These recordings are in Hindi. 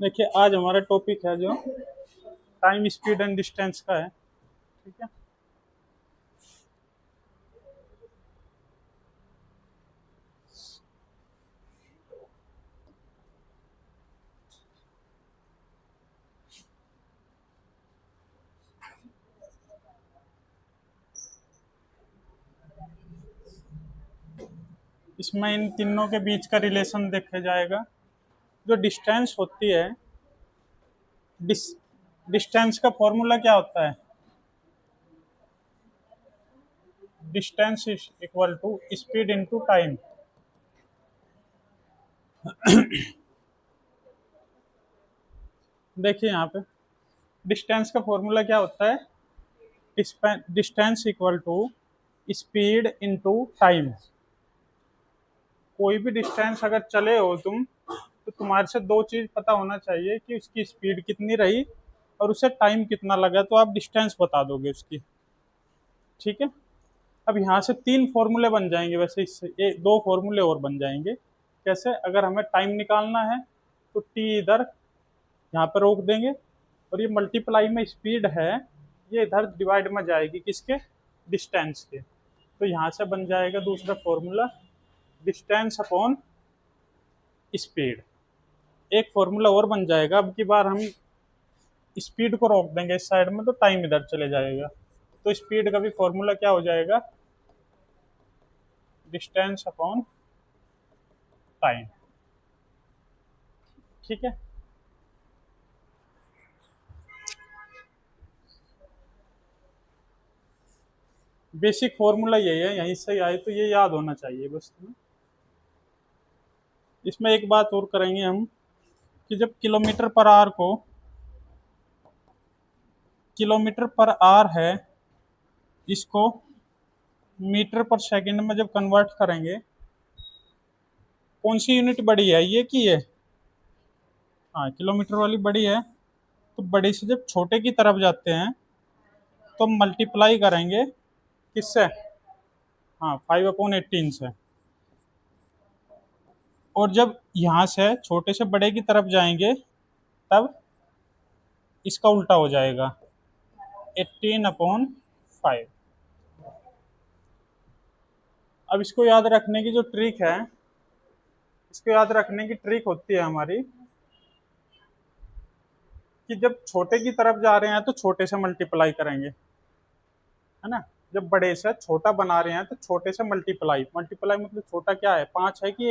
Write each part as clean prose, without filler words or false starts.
देखिए आज हमारा टॉपिक है जो टाइम स्पीड एंड डिस्टेंस का है। ठीक है, इसमें इन तीनों के बीच का रिलेशन देखा जाएगा। जो डिस्टेंस होती है, डिस डिस्टेंस का फॉर्मूला क्या होता है? Distance is equal to speed into time. देखिए यहाँ पे डिस्टेंस का फॉर्मूला क्या होता है? Distance equal to speed into time. कोई भी डिस्टेंस अगर चले हो तुम, तो तुम्हारे से दो चीज पता होना चाहिए कि उसकी स्पीड कितनी रही और उसे टाइम कितना लगा, तो आप डिस्टेंस बता दोगे उसकी। ठीक है, अब यहाँ से तीन फॉर्मूले बन जाएंगे, वैसे इससे दो फॉर्मूले और बन जाएंगे। कैसे? अगर हमें टाइम निकालना है तो टी इधर यहाँ पे रोक देंगे, और ये मल्टीप्लाई में स्पीड है, ये इधर डिवाइड में जाएगी किसके? डिस्टेंस के। तो यहाँ से बन जाएगा दूसरा फॉर्मूला, डिस्टेंस अपॉन स्पीड। एक फॉर्मूला और बन जाएगा, अब की बार हम स्पीड को रोक देंगे इस साइड में तो टाइम इधर चले जाएगा। तो स्पीड का भी फॉर्मूला क्या हो जाएगा? Distance upon time. ठीक है, बेसिक फॉर्मूला यही है, यहीं से आए तो ये याद होना चाहिए बस तुम्हें। इसमें एक बात और करेंगे हम कि जब किलोमीटर पर आवर है, इसको मीटर पर सेकंड में जब कन्वर्ट करेंगे, कौन सी यूनिट बड़ी है, ये की है? हाँ, किलोमीटर वाली बड़ी है। तो बड़ी से जब छोटे की तरफ जाते हैं तो मल्टीप्लाई करेंगे किससे? हाँ, 5/18 से। और जब यहाँ से छोटे से बड़े की तरफ जाएंगे तब इसका उल्टा हो जाएगा, 18/5। अब इसको याद रखने की जो ट्रिक है, इसको याद रखने की ट्रिक होती है हमारी कि जब छोटे की तरफ जा रहे हैं तो छोटे से मल्टीप्लाई करेंगे, है ना। जब बड़े से छोटा बना रहे हैं तो छोटे से मल्टीप्लाई। मल्टीप्लाई मतलब छोटा क्या है, 5 है कि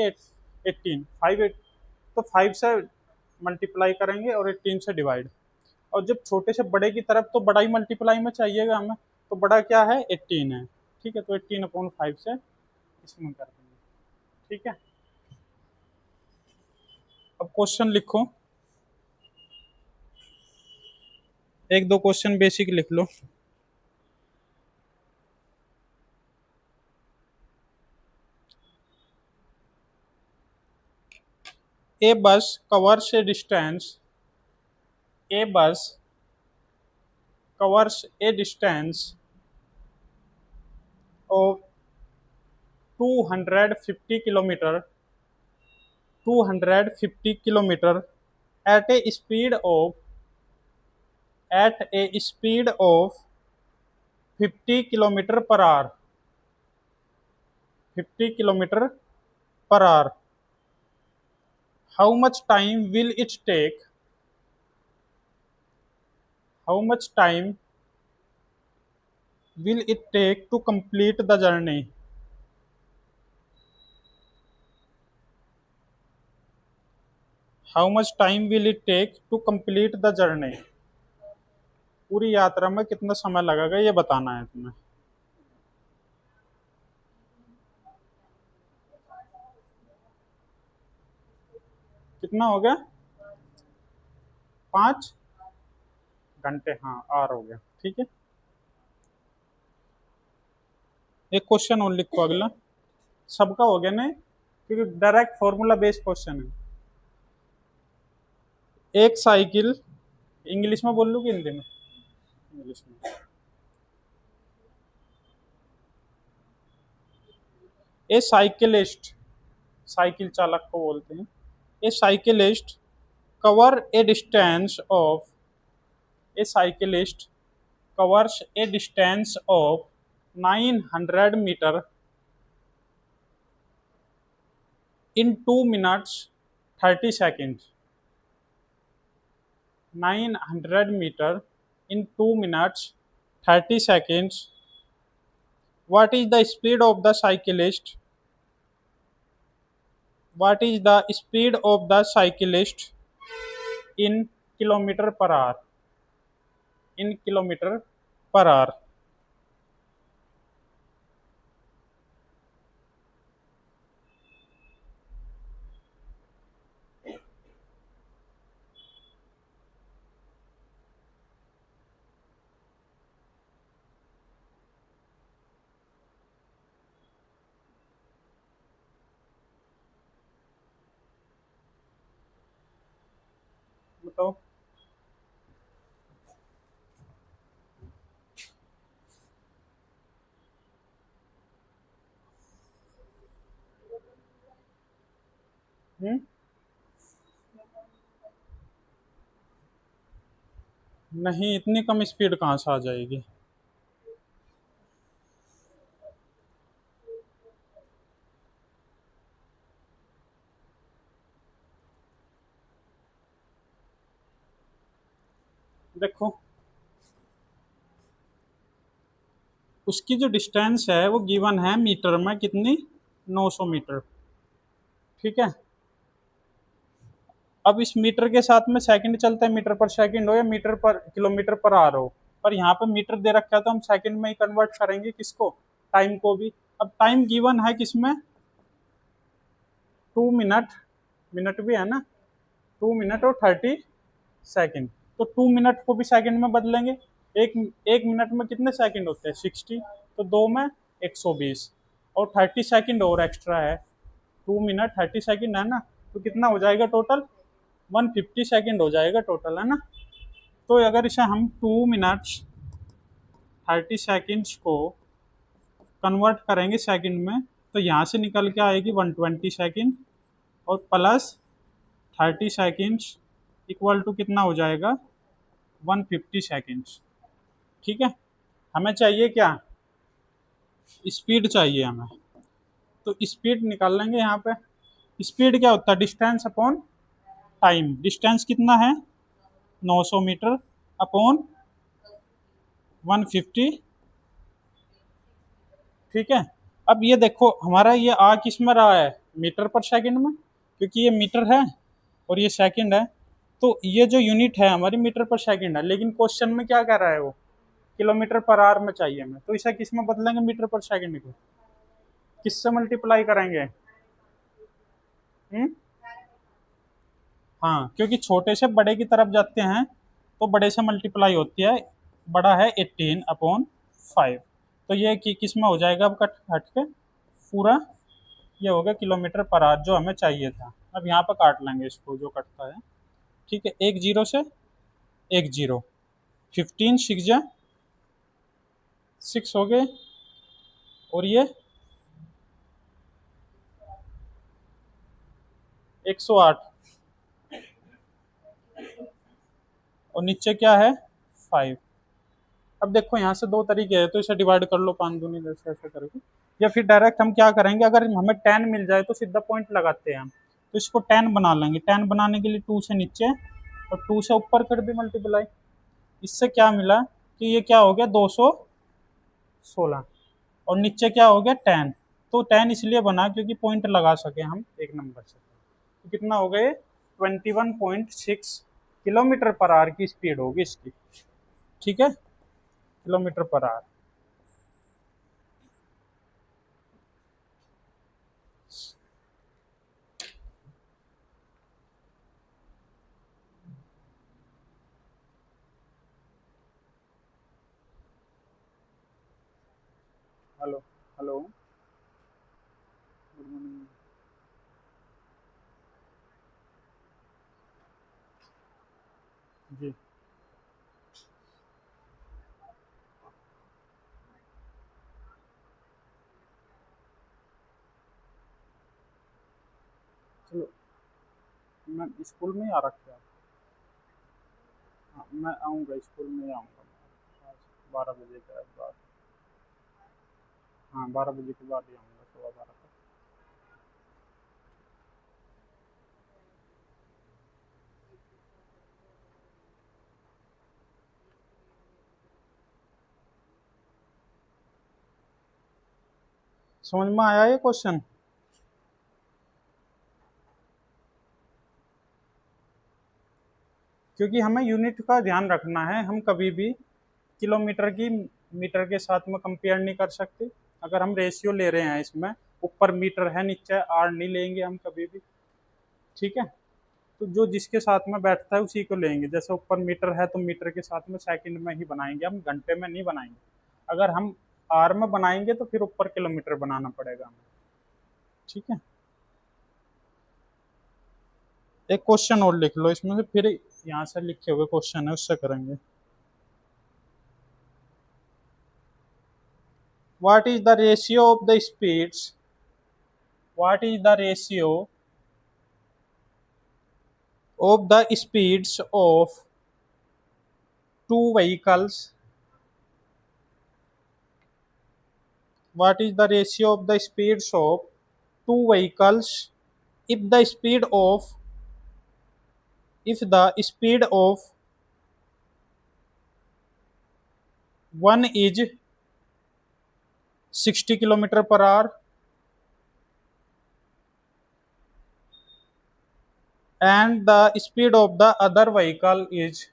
18? 5 तो 5 से मल्टीप्लाई करेंगे और 18 से डिवाइड। और जब छोटे से बड़े की तरफ तो बड़ा ही मल्टीप्लाई में चाहिएगा हमें, तो बड़ा क्या है, 18 है। ठीक है, तो 18/5 से इसमें कर देंगे। ठीक है, अब क्वेश्चन लिखो, एक दो क्वेश्चन बेसिक लिख लो। A bus covers a distance. A bus covers a distance of 250 kilometer 250 kilometer at a speed of at a speed of 50 kilometer per hour. 50 kilometer per hour. How much time will it take? How much time will it take to complete the journey? How much time will it take to complete the journey? पूरी यात्रा में कितना समय लगेगा ये बताना है तुम्हें। कितना हो गया? 5। घंटे, हाँ आर हो गया, ठीक है। एक क्वेश्चन और लिखो अगला, सबका हो गया नहीं, क्योंकि डायरेक्ट फॉर्मूला बेस्ड क्वेश्चन है। एक साइकिल, इंग्लिश में बोल लूँ कि हिंदी में? इंग्लिश में। ए साइकिलिस्ट, साइकिल चालक को बोलते हैं। A cyclist cover a distance of, a cyclist covers a distance of 900 meter in 2 minutes 30 seconds. 900 meter in 2 minutes 30 seconds. What is the speed of the cyclist? What is the speed of the cyclist in kilometer per hour? In kilometer per hour. बताओ। हम्म, नहीं इतनी कम स्पीड कहाँ से आ जाएगी। देखो, उसकी जो डिस्टेंस है वो गिवन है मीटर में, कितनी, 900 मीटर, ठीक है। अब इस मीटर के साथ में सेकंड चलता है, मीटर पर सेकंड हो या मीटर पर किलोमीटर पर आर हो, पर यहाँ पे मीटर दे रखा है तो हम सेकंड में ही कन्वर्ट करेंगे, किसको, टाइम को भी। अब टाइम गिवन है किसमें, 2 मिनट, मिनट भी है ना, 2 मिनट और 30 सेकंड, तो 2 मिनट को भी सेकंड में बदलेंगे। एक एक मिनट में कितने सेकंड होते हैं, 60, तो दो में 120, और 30 सेकंड और एक्स्ट्रा है, 2 मिनट 30 सेकंड है ना, तो कितना हो जाएगा टोटल, 150 सेकंड हो जाएगा टोटल, है ना। तो अगर इसे हम 2 मिनट्स 30 सेकंड्स को कन्वर्ट करेंगे सेकंड में, तो यहाँ से निकल के आएगी 120 सेकंड, और प्लस 30 सेकंड्स इक्वल टू कितना हो जाएगा, 150 सेकंड्स, ठीक है। हमें चाहिए क्या, स्पीड चाहिए हमें, तो स्पीड निकाल लेंगे यहाँ पे। स्पीड क्या होता है, डिस्टेंस अपॉन टाइम। डिस्टेंस कितना है, 900 मीटर अपॉन 150, ठीक है। अब ये देखो हमारा ये आ किस में रहा है, मीटर पर सेकंड में, क्योंकि ये मीटर है और ये सेकंड है, तो ये जो यूनिट है हमारी मीटर पर सेकंड है, लेकिन क्वेश्चन में क्या कह रहा है वो, किलोमीटर पर आवर में चाहिए हमें, तो इसे किस में बदलेंगे, मीटर पर सेकंड को किससे मल्टीप्लाई करेंगे। हम्म, हाँ, क्योंकि छोटे से बड़े की तरफ जाते हैं तो बड़े से मल्टीप्लाई होती है, बड़ा है 18/5, तो ये किस में हो जाएगा, अब कट हट के पूरा ये हो गया किलोमीटर पर आवर जो हमें चाहिए था। अब यहाँ पर काट लेंगे इसको जो कटता है, ठीक है, एक जीरो से एक जीरो, 15 6 जा 6 हो गए, और ये 108, और नीचे क्या है, 5। अब देखो यहाँ से दो तरीके हैं, तो इसे डिवाइड कर लो 5 दूनी 10 ऐसे करके, या फिर डायरेक्ट हम क्या करेंगे, अगर हमें 10 मिल जाए तो सीधा पॉइंट लगाते हैं हम, तो इसको 10 बना लेंगे। 10 बनाने के लिए 2 से नीचे और 2 से ऊपर कर दी मल्टीप्लाई, इससे क्या मिला कि ये क्या हो गया, 216, और नीचे क्या हो गया, 10, तो 10 इसलिए बना क्योंकि पॉइंट लगा सके हम एक नंबर से, तो कितना हो गए, 21.6 किलोमीटर पर आवर की स्पीड होगी इसकी, ठीक है, kilometre per hour. Hello. Hello. Good morning. जी। चलो, मैं स्कूल में ही आ रखा है। हाँ, मैं आऊँगा, स्कूल में ही आऊँगा आज 12 बजे के बाद। हाँ, 12 बजे के बाद ही आऊँगा, 12:15 तक। समझ में आया ये क्वेश्चन? क्योंकि हमें यूनिट का ध्यान रखना है, हम कभी भी किलोमीटर की मीटर के साथ में कंपेयर नहीं कर सकते। अगर हम रेशियो ले रहे हैं इसमें, ऊपर मीटर है नीचे आर नहीं लेंगे हम कभी भी। ठीक है, तो जो जिसके साथ में बैठता है उसी को लेंगे। जैसे ऊपर मीटर है तो मीटर के साथ में सेकंड में ही बनाएंगे, हम घंटे में नहीं बनाएंगे। अगर हम आर में बनाएंगे तो फिर ऊपर किलोमीटर बनाना पड़ेगा हमें। ठीक है, एक क्वेश्चन और लिख लो इसमें से, फिर यहाँ से लिखे हुए क्वेश्चन है उससे करेंगे। What is the ratio of the speeds? What is the ratio of the speeds of two vehicles? What is the ratio of the speeds of two vehicles if the speed of if the speed of one is 60 kilometer per hour and the speed of the other vehicle is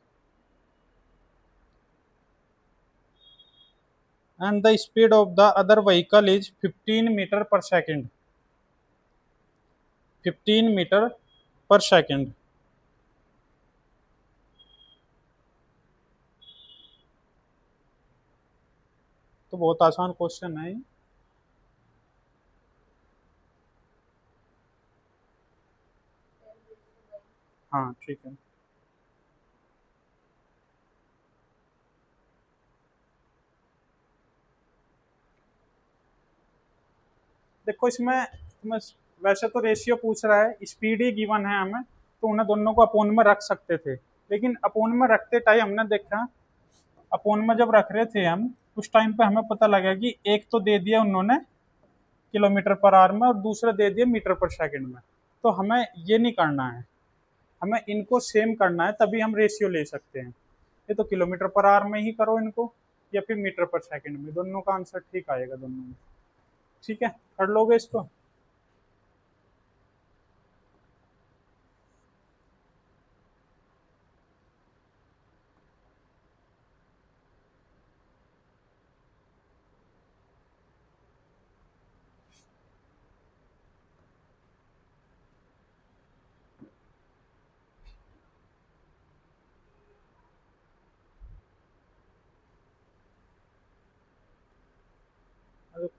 and the speed of the other vehicle is 15 meter per second, 15 meter per second। तो बहुत आसान क्वेश्चन है ये। हाँ ठीक है। देखो इसमें वैसे तो रेशियो पूछ रहा है, स्पीड ही गिवन है हमें, तो उन्हें दोनों को अपोन में रख सकते थे। लेकिन अपोन में रखते टाइम हमने देखा, अपोन में जब रख रहे थे हम, उस टाइम पे हमें पता लगा कि एक तो दे दिया उन्होंने किलोमीटर पर आवर में और दूसरा दे दिया मीटर पर सेकंड में। तो हमें ये नहीं करना है, हमें इनको सेम करना है, तभी हम रेशियो ले सकते हैं। ये तो किलोमीटर पर आवर में ही करो इनको, या फिर मीटर पर सेकंड में, दोनों का आंसर ठीक आएगा दोनों में। ठीक है, कर लोगे इसको?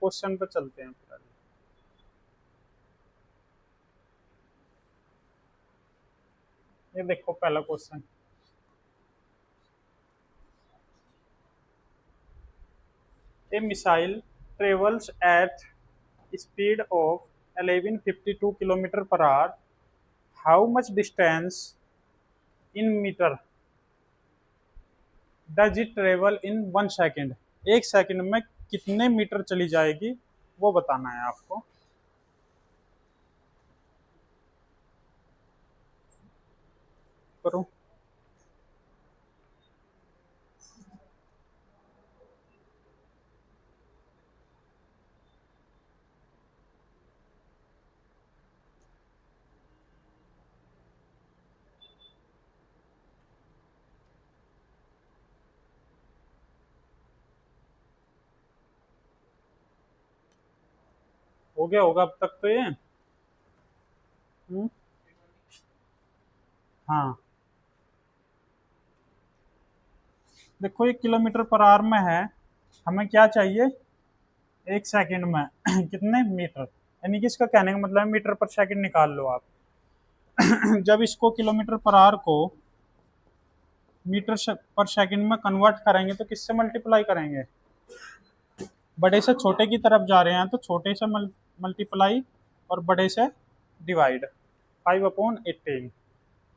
क्वेश्चन पे चलते हैं फिर। ये देखो पहला question, a missile travels at speed of 1152 kilometre per hour, how much distance in metre does it travel in 1 second? एक सेकंड में कितने मीटर चली जाएगी वो बताना है आपको। करो। हो गया होगा अब तक तो ये। हाँ, देखो ये किलोमीटर पर आवर में है, हमें क्या चाहिए? एक सेकंड में कितने मीटर, यानी कि इसका कहने का मतलब है मीटर पर सेकंड निकाल लो आप। जब इसको किलोमीटर पर आवर को पर सेकंड में कन्वर्ट करेंगे तो किससे मल्टीप्लाई करेंगे? बड़े से छोटे की तरफ जा रहे हैं तो छोटे से मल्टीप्लाई और बड़े से डिवाइड। 5/18,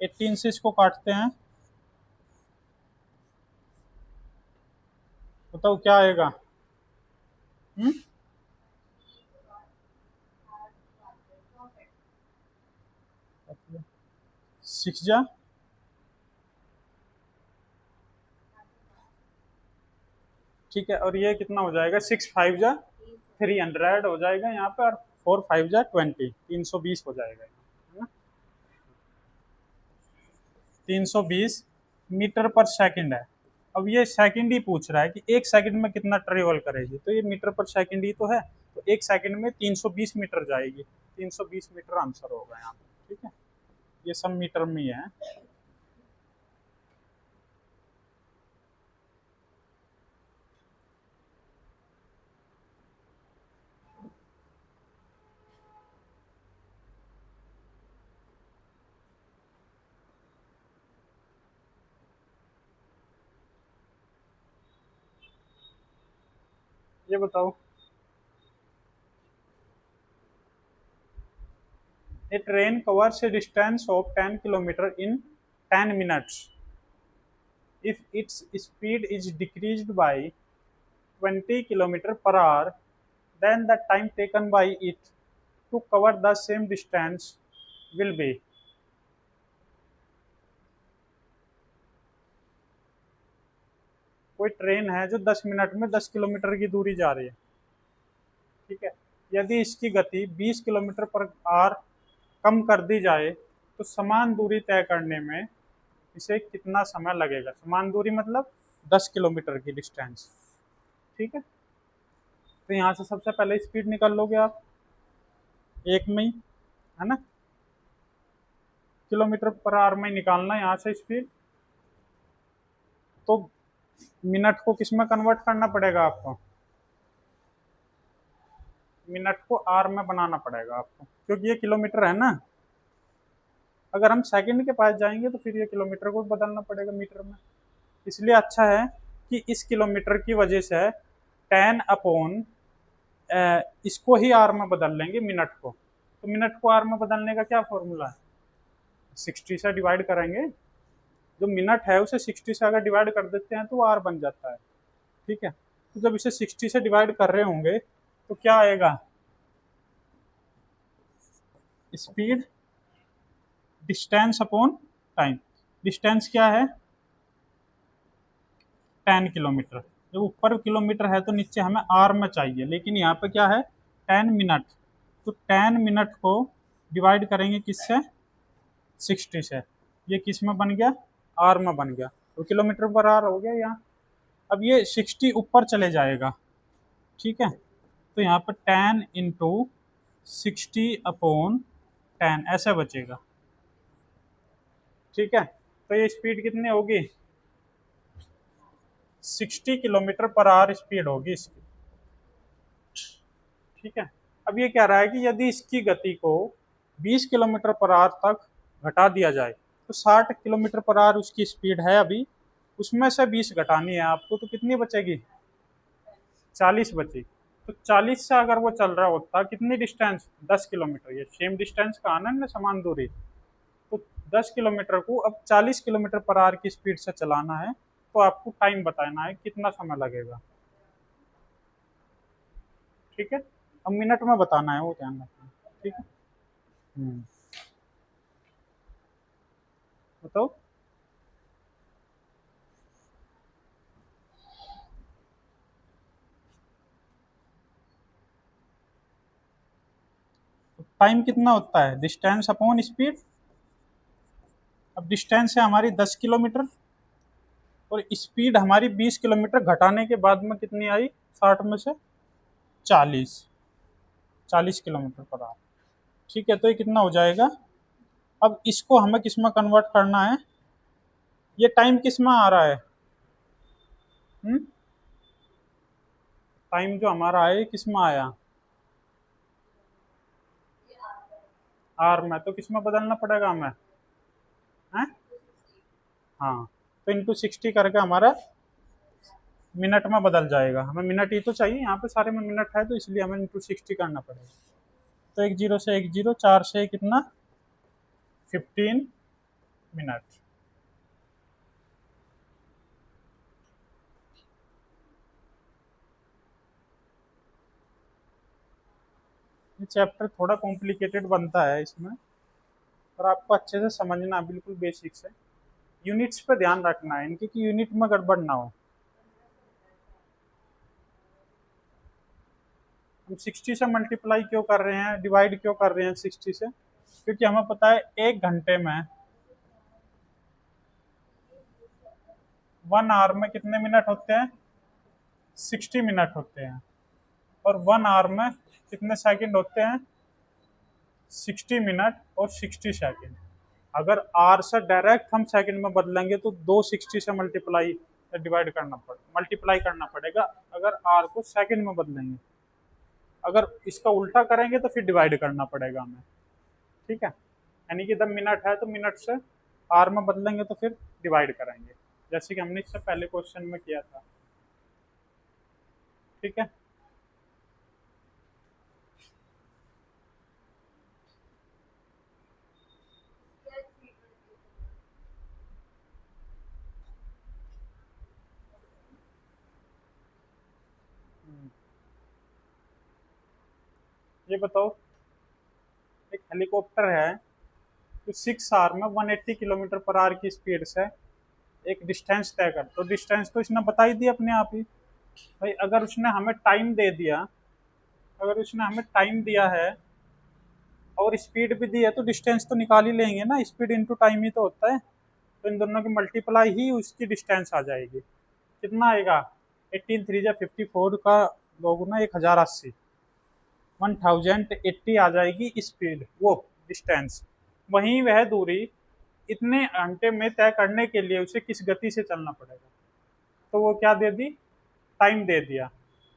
18 से इसको काटते हैं, बताओ क्या आएगा? 6 जा, ठीक है, और ये कितना हो जाएगा? 6×5 = 300 हो जाएगा यहाँ पे, और 4×5 = 20, 320 हो जाएगा, है ना? 320 मीटर पर सेकंड है। अब ये सेकंड ही पूछ रहा है कि एक सेकंड में कितना ट्रेवल करेगी, तो ये मीटर पर सेकंड ही तो है, तो एक सेकंड में 320 मीटर जाएगी। 320 मीटर आंसर होगा यहाँ पे, ठीक है, ये सब मीटर में ही है। ये बताओ, a train covers a distance of 10 kilometer in 10 minutes. If its speed is decreased by 20 kilometer per hour, then the time taken by it to cover the same distance will be। कोई ट्रेन है जो 10 मिनट में 10 किलोमीटर की दूरी जा रही है, ठीक है, यदि इसकी गति 20 किलोमीटर पर आवर कम कर दी जाए तो समान दूरी तय करने में इसे कितना समय लगेगा? समान दूरी मतलब 10 किलोमीटर की डिस्टेंस, ठीक है। तो यहाँ से सबसे पहले स्पीड निकाल लोगे आप एक में ही, है ना, किलोमीटर पर आवर में निकालना यहाँ से स्पीड, तो मिनट को किस में कन्वर्ट करना पड़ेगा आपको? मिनट को आर में बनाना पड़ेगा आपको, क्योंकि ये किलोमीटर है ना। अगर हम सेकंड के पास जाएंगे तो फिर ये किलोमीटर को बदलना पड़ेगा मीटर में, इसलिए अच्छा है कि इस किलोमीटर की वजह से 10/, इसको ही आर में बदल लेंगे मिनट को। तो मिनट को आर में बदलने का क्या फॉर्मूला है? 60 से डिवाइड करेंगे, जो मिनट है उसे 60 से अगर डिवाइड कर देते हैं तो वो आर बन जाता है, ठीक है। तो जब इसे 60 से डिवाइड कर रहे होंगे तो क्या आएगा? Speed distance upon time. Distance क्या है? 10 किलोमीटर। जब ऊपर किलोमीटर है तो नीचे हमें आर में चाहिए, लेकिन यहाँ पे क्या है? 10 मिनट। तो 10 मिनट को डिवाइड करेंगे किससे? 60 से। ये किस में बन गया? आर में बन गया, तो किलोमीटर पर आर हो गया यहाँ। अब ये 60 ऊपर चले जाएगा, ठीक है, तो यहाँ पर 10×60/10 ऐसे बचेगा, ठीक है। तो ये स्पीड कितनी होगी? 60 किलोमीटर पर आवर स्पीड होगी इसकी, ठीक है। अब ये कह रहा है कि यदि इसकी गति को 20 किलोमीटर पर आवर तक घटा दिया जाए तो 60 किलोमीटर पर आवर उसकी स्पीड है अभी, उसमें से 20 घटानी है आपको, तो कितनी बचेगी? 40 बची। तो 40 से अगर वो चल रहा होता कितनी डिस्टेंस? 10 किलोमीटर। ये सेम डिस्टेंस का आना है, समान दूरी। तो 10 किलोमीटर को अब 40 किलोमीटर पर आवर की स्पीड से चलाना है, तो आपको टाइम बताना है कितना समय लगेगा, ठीक है। अब मिनट में बताना है, वो ध्यान रखना, ठीक है। बताओ। टाइम कितना होता है? Distance upon speed. अब डिस्टेंस है हमारी 10 किलोमीटर और स्पीड हमारी 20 किलोमीटर घटाने के बाद में कितनी आई? 60 में से 40 किलोमीटर पर आवर, ठीक है। तो ये कितना हो जाएगा? अब इसको हमें किस में कन्वर्ट करना है? ये टाइम किस में आ रहा है? टाइम जो हमारा है किस में आया, आर में, तो किस में बदलना पड़ेगा हमें, हैं? हाँ, तो इंटू 60 करके हमारा मिनट में बदल जाएगा। हमें मिनट ही तो चाहिए, यहाँ पे सारे में मिनट है, तो इसलिए हमें इंटू 60 करना पड़ेगा। तो एक जीरो से एक जीरो, चार से कितना, 15 मिनट। ये चैप्टर थोड़ा कॉम्प्लिकेटेड बनता है इसमें, पर आपको अच्छे से समझना, बिल्कुल बेसिक से। यूनिट्स पे ध्यान रखना है इनकी, कि यूनिट में गड़बड़ ना हो। हम 60 से मल्टीप्लाई क्यों कर रहे हैं, डिवाइड क्यों कर रहे हैं 60 से, क्योंकि हमें पता है 1 घंटे में, 1 आवर में कितने मिनट होते हैं, 60 मिनट होते हैं। और 1 आवर में कितने सेकंड होते हैं, 60 मिनट और 60 सेकंड। अगर आर से डायरेक्ट हम सेकंड में बदलेंगे तो दो 60 से डिवाइड करना मल्टीप्लाई करना पड़ेगा, अगर आर को सेकंड में बदलेंगे। अगर इसका उल्टा करेंगे तो फिर डिवाइड करना पड़ेगा हमें, ठीक है। यानी कि जब मिनट है तो मिनट से आर में बदलेंगे तो फिर डिवाइड करेंगे, जैसे कि हमने इससे पहले क्वेश्चन में किया था, ठीक है। ये बताओ, एक हेलीकॉप्टर है तो 6 आवर में 180 किलोमीटर पर आवर की स्पीड से एक डिस्टेंस तय कर, तो डिस्टेंस तो इसने बता ही दी अपने आप ही। भाई अगर उसने हमें टाइम दे दिया, अगर उसने हमें टाइम दिया है और स्पीड भी दी है, तो डिस्टेंस तो निकाल ही लेंगे ना, स्पीड इंटू टाइम ही तो होता है। तो इन दोनों की मल्टीप्लाई ही उसकी डिस्टेंस आ जाएगी। कितना आएगा, 18 3 जा 54 का दोगुना 1080, 1080 आ जाएगी स्पीड, वो डिस्टेंस। वहीं वह दूरी इतने घंटे में तय करने के लिए उसे किस गति से चलना पड़ेगा, तो वो क्या दे दी, टाइम दे दिया,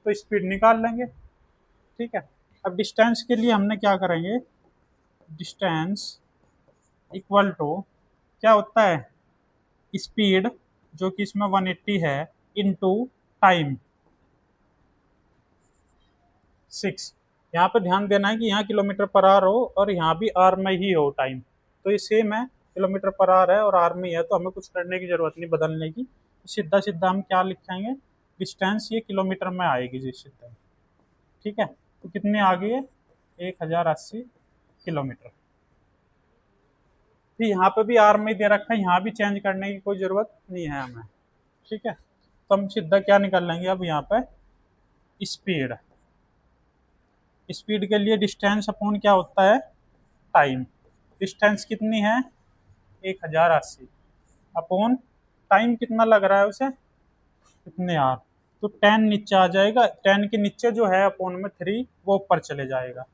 तो स्पीड निकाल लेंगे, ठीक है। अब डिस्टेंस के लिए हमने क्या करेंगे, डिस्टेंस इक्वल टू क्या होता है, स्पीड जो कि इसमें 180 है, इनटू टाइम 6। यहाँ पे ध्यान देना है कि यहाँ किलोमीटर पर आवर हो और यहाँ भी आर में ही हो टाइम, तो ये सेम है, किलोमीटर पर आवर है और आर में ही है, तो हमें कुछ करने की जरूरत नहीं बदलने की। सीधा सीधा हम क्या लिखेंगे, डिस्टेंस ये किलोमीटर में आएगी जी सीधा, ठीक है। तो कितनी आ गई है, 1080 किलोमीटर। फिर यहाँ पे भी आर में ही दे रखा है, यहाँ भी चेंज करने की कोई ज़रूरत नहीं है हमें, ठीक है। तो हम सीधा क्या निकाल लेंगे अब यहाँ पे, स्पीड। स्पीड के लिए डिस्टेंस अपॉन क्या होता है, टाइम। डिस्टेंस कितनी है, 1080 अपॉन टाइम कितना लग रहा है उसे, कितने आर, तो 10 नीचे आ जाएगा, 10 के नीचे जो है अपॉन में 3 वो ऊपर चले जाएगा,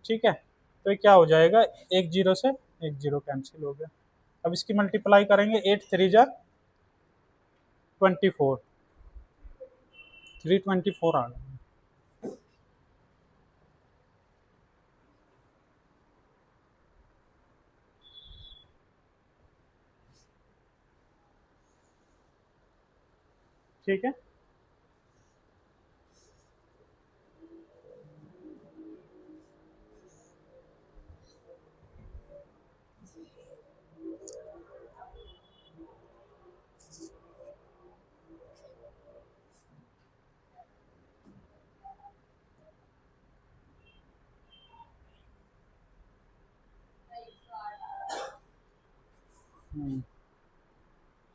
ठीक है। तो ये क्या हो जाएगा, एक जीरो से एक जीरो कैंसिल हो गया। अब इसकी मल्टीप्लाई करेंगे, 8 3 जा 24, 324 आ गया, ठीक है।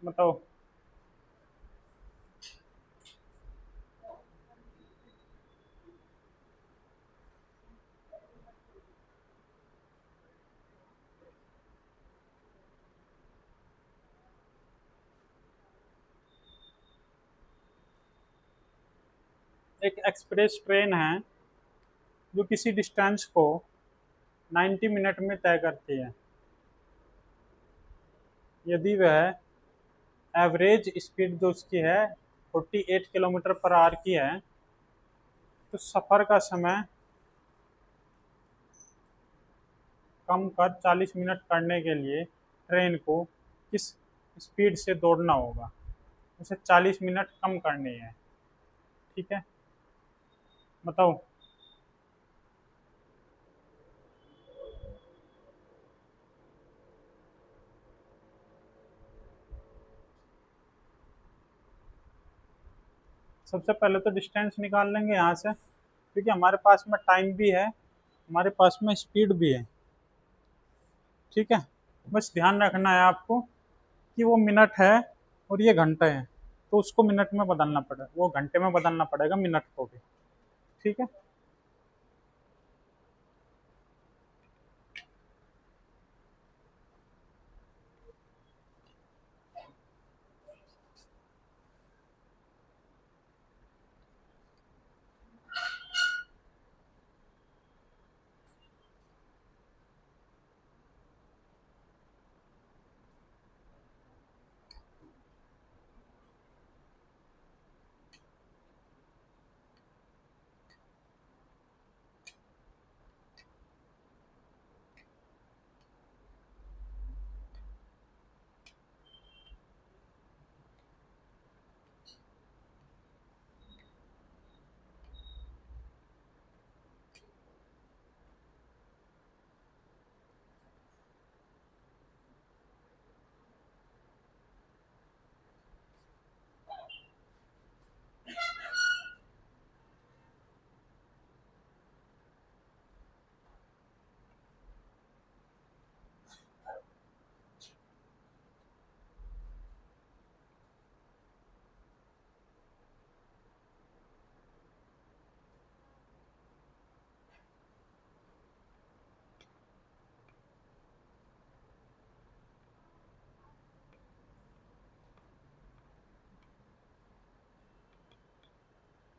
बताओ, एक एक्सप्रेस ट्रेन है जो किसी डिस्टेंस को 90 मिनट में तय करती है। यदि वह एवरेज स्पीड जो उसकी है 48 किलोमीटर पर आवर की है, तो सफ़र का समय कम कर 40 मिनट करने के लिए ट्रेन को किस स्पीड से दौड़ना होगा। उसे 40 मिनट कम करनी है। ठीक है, बताओ। सबसे पहले तो डिस्टेंस निकाल लेंगे यहाँ से, क्योंकि हमारे पास में टाइम भी है, हमारे पास में स्पीड भी है। ठीक है, बस ध्यान रखना है आपको कि वो मिनट है और ये घंटे हैं, तो उसको मिनट में बदलना पड़ेगा, वो घंटे में बदलना पड़ेगा मिनट को भी। ठीक है,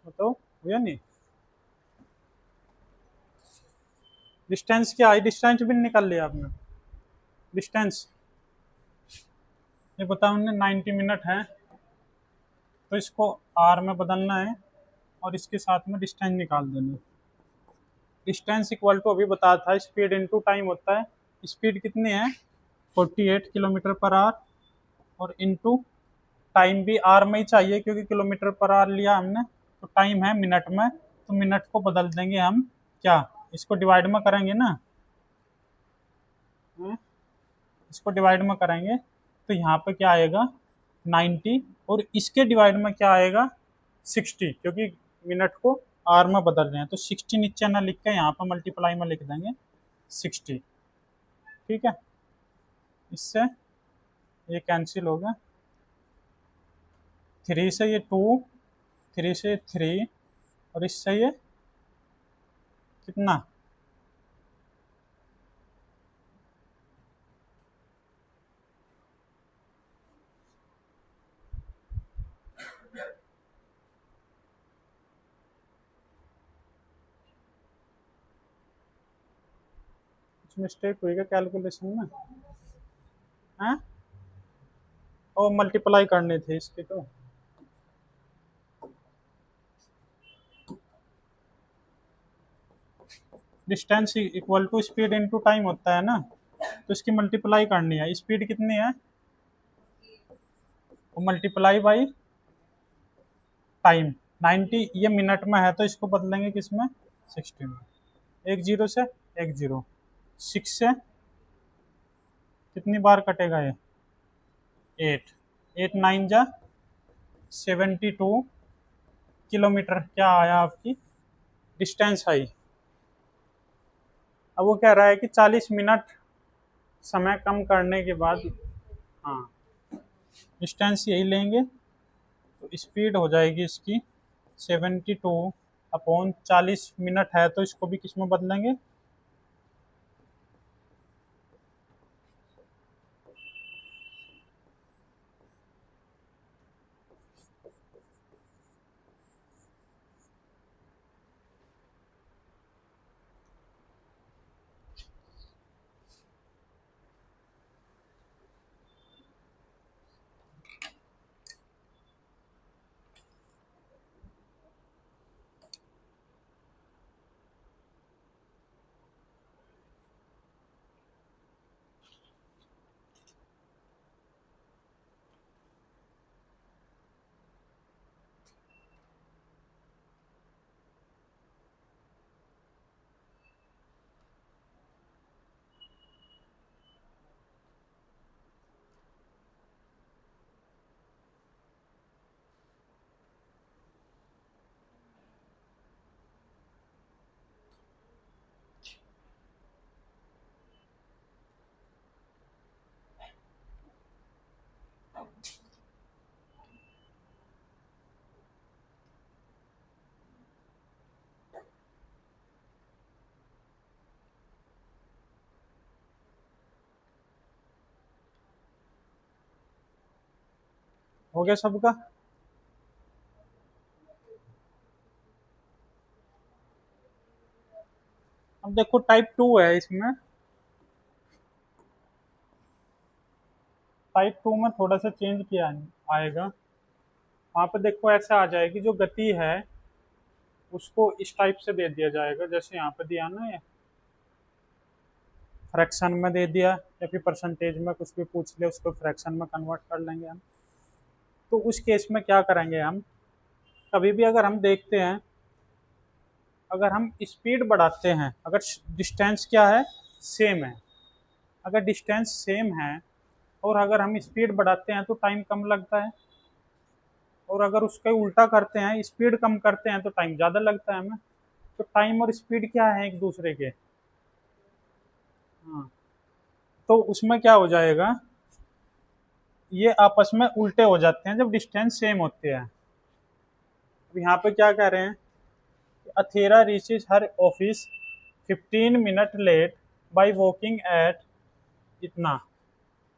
बताओ हुआ नहीं। डिस्टेंस क्या है, डिस्टेंस भी नहीं निकाल लिया आपने। डिस्टेंस ये बताओ, हमने 90 मिनट है, तो इसको आर में बदलना है और इसके साथ में डिस्टेंस निकाल देना है। डिस्टेंस इक्वल टू अभी बताया था स्पीड इनटू टाइम होता है। स्पीड कितनी है, 48 किलोमीटर पर आवर, और इनटू टाइम भी आर में ही चाहिए, क्योंकि किलोमीटर पर आवर लिया हमने, तो टाइम है मिनट में, तो मिनट को बदल देंगे हम क्या, इसको डिवाइड में करेंगे ना। हम्म, इसको डिवाइड में करेंगे तो यहाँ पे क्या आएगा 90, और इसके डिवाइड में क्या आएगा 60, क्योंकि मिनट को आर में बदल रहे हैं, तो 60 नीचे ना लिख के यहाँ पर मल्टीप्लाई में लिख देंगे 60। ठीक है, इससे ये कैंसिल हो गया, 3 से ये 2, 3 से 3, और इससे ये कितना, कुछ मिस्टेक हुई क्या कैलकुलेशन में? हैं, और मल्टीप्लाई करने थे इसके तो। Distance equal to speed into time होता है ना, तो इसकी मल्टीप्लाई करनी है। स्पीड कितनी है, वो मल्टीप्लाई बाई टाइम। 90 ये मिनट में है, तो इसको बदलेंगे किस में, 60 में। एक जीरो से एक जीरो, 6 से कितनी बार कटेगा ये, 8, 8 9 जा 72 किलोमीटर क्या आया आपकी डिस्टेंस आई। अब वो कह रहा है कि 40 मिनट समय कम करने के बाद, हाँ, डिस्टेंस यही लेंगे, तो स्पीड हो जाएगी इसकी 72/40 मिनट है, तो इसको भी किस में बदलेंगे, हो गया सबका? अब देखो टाइप 2 है इसमें। टाइप 2 में थोड़ा सा चेंज किया आएगा। वहाँ पे देखो ऐसा आ जाएगी, जो गति है उसको इस टाइप से दे दिया जाएगा, जैसे यहाँ पे दिया ना, ये फ्रैक्शन में दे दिया, या फिर परसेंटेज में कुछ भी पूछ लिया उसको फ्रैक्शन में कन्वर्ट कर लेंगे हम। तो उस केस में क्या करेंगे हम, कभी भी अगर हम देखते हैं, अगर हम स्पीड बढ़ाते हैं, अगर डिस्टेंस क्या है, सेम है, अगर डिस्टेंस सेम है और अगर हम स्पीड बढ़ाते हैं तो टाइम कम लगता है, और अगर उसका उल्टा करते हैं, स्पीड कम करते हैं तो टाइम ज़्यादा लगता है हमें। तो टाइम और स्पीड क्या है एक दूसरे के। हाँ, तो उसमें क्या हो जाएगा, ये आपस में उल्टे हो जाते हैं जब डिस्टेंस सेम होते हैं। अब यहाँ पे क्या कह रहे हैं, Athira reaches her office 15 minute late by walking at इतना,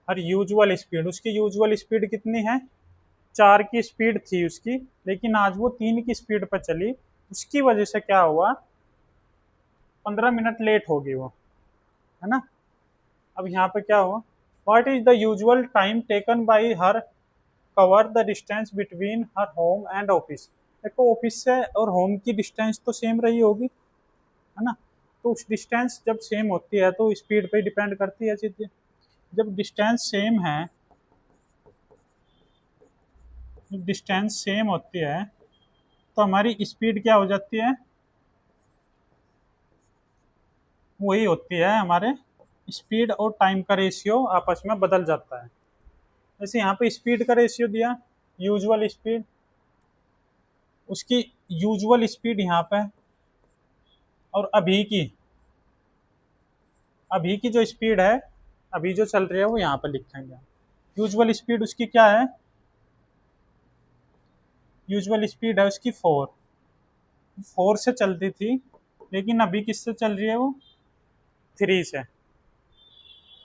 हर यूजुअल स्पीड, उसकी यूजुअल स्पीड कितनी है, 4 की स्पीड थी उसकी, लेकिन आज वो 3 की स्पीड पर चली, उसकी वजह से क्या हुआ, 15 मिनट लेट होगी वो, है ना। अब यहाँ पे क्या हुआ, what is the usual time taken by her cover the distance between her home and office. देखो ऑफिस से और होम की डिस्टेंस तो सेम रही होगी, है ना। तो उस डिस्टेंस जब सेम होती है तो स्पीड पे डिपेंड करती है चीज़ें। जब डिस्टेंस सेम है, डिस्टेंस सेम होती है तो हमारी स्पीड क्या हो जाती है, वही होती है, हमारे स्पीड और टाइम का रेशियो आपस में बदल जाता है। जैसे यहाँ पे स्पीड का रेशियो दिया, यूजुअल स्पीड, उसकी यूजुअल स्पीड यहाँ पे, और अभी की जो स्पीड है, अभी जो चल रही है वो यहाँ पे लिखेंगे। यूजुअल स्पीड उसकी क्या है, यूजुअल स्पीड है उसकी 4 से चलती थी, लेकिन अभी किससे चल रही है वो, 3 से।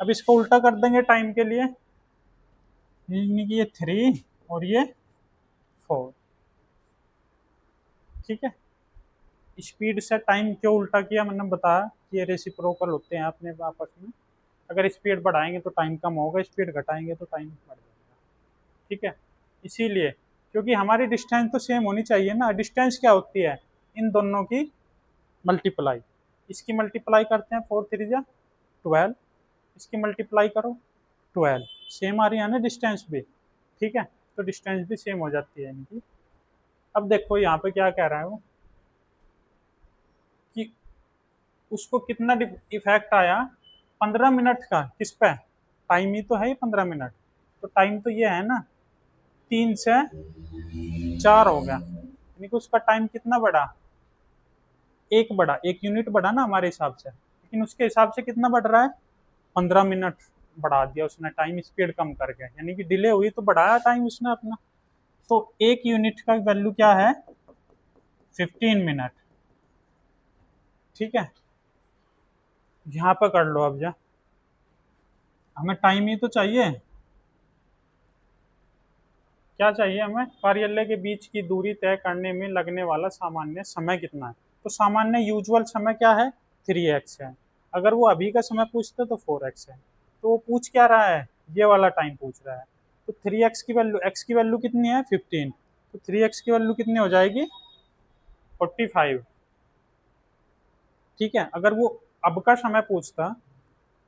अब इसको उल्टा कर देंगे टाइम के लिए, यानी कि ये 3 और ये 4, ठीक है। स्पीड से टाइम क्यों उल्टा किया, मैंने बताया कि ये रेसिप्रोकल होते हैं अपने आपस में। अगर स्पीड बढ़ाएंगे तो टाइम कम होगा, स्पीड घटाएंगे तो टाइम बढ़ जाएगा, ठीक है। इसीलिए, क्योंकि हमारी डिस्टेंस तो सेम होनी चाहिए ना, डिस्टेंस क्या होती है, इन दोनों की मल्टीप्लाई, इसकी मल्टीप्लाई करते हैं 4 3 जा 12, इसकी मल्टीप्लाई करो 12, सेम आ रही है ना डिस्टेंस भी, ठीक है। तो डिस्टेंस भी सेम हो जाती है इनकी। अब देखो यहाँ पे क्या कह रहा है वो, कि उसको कितना इफेक्ट आया, 15 मिनट का, किस पे, टाइम ही तो है ही 15 मिनट, तो टाइम तो ये है ना, 3 से 4 हो गया, यानी कि उसका टाइम कितना बढ़ा, एक बढ़ा, 1 यूनिट बढ़ा ना हमारे हिसाब से, लेकिन उसके हिसाब से कितना बढ़ रहा है, 15 मिनट बढ़ा दिया उसने टाइम, स्पीड कम करके, यानी कि डिले हुई तो बढ़ाया टाइम उसने अपना। तो 1 यूनिट का वैल्यू क्या है, 15 मिनट, ठीक है। यहाँ पर कर लो अब जा, हमें टाइम ही तो चाहिए, क्या चाहिए हमें, कार्यालय के बीच की दूरी तय करने में लगने वाला सामान्य समय कितना है। तो सामान्य यूजुअल समय क्या है, 3x है, अगर वो अभी का समय पूछते तो 4x है, तो वो पूछ क्या रहा है, ये वाला टाइम पूछ रहा है। तो 3x की वैल्यू, x की वैल्यू कितनी है 15, तो 3x की वैल्यू कितनी हो जाएगी 45, ठीक है। अगर वो अब का समय पूछता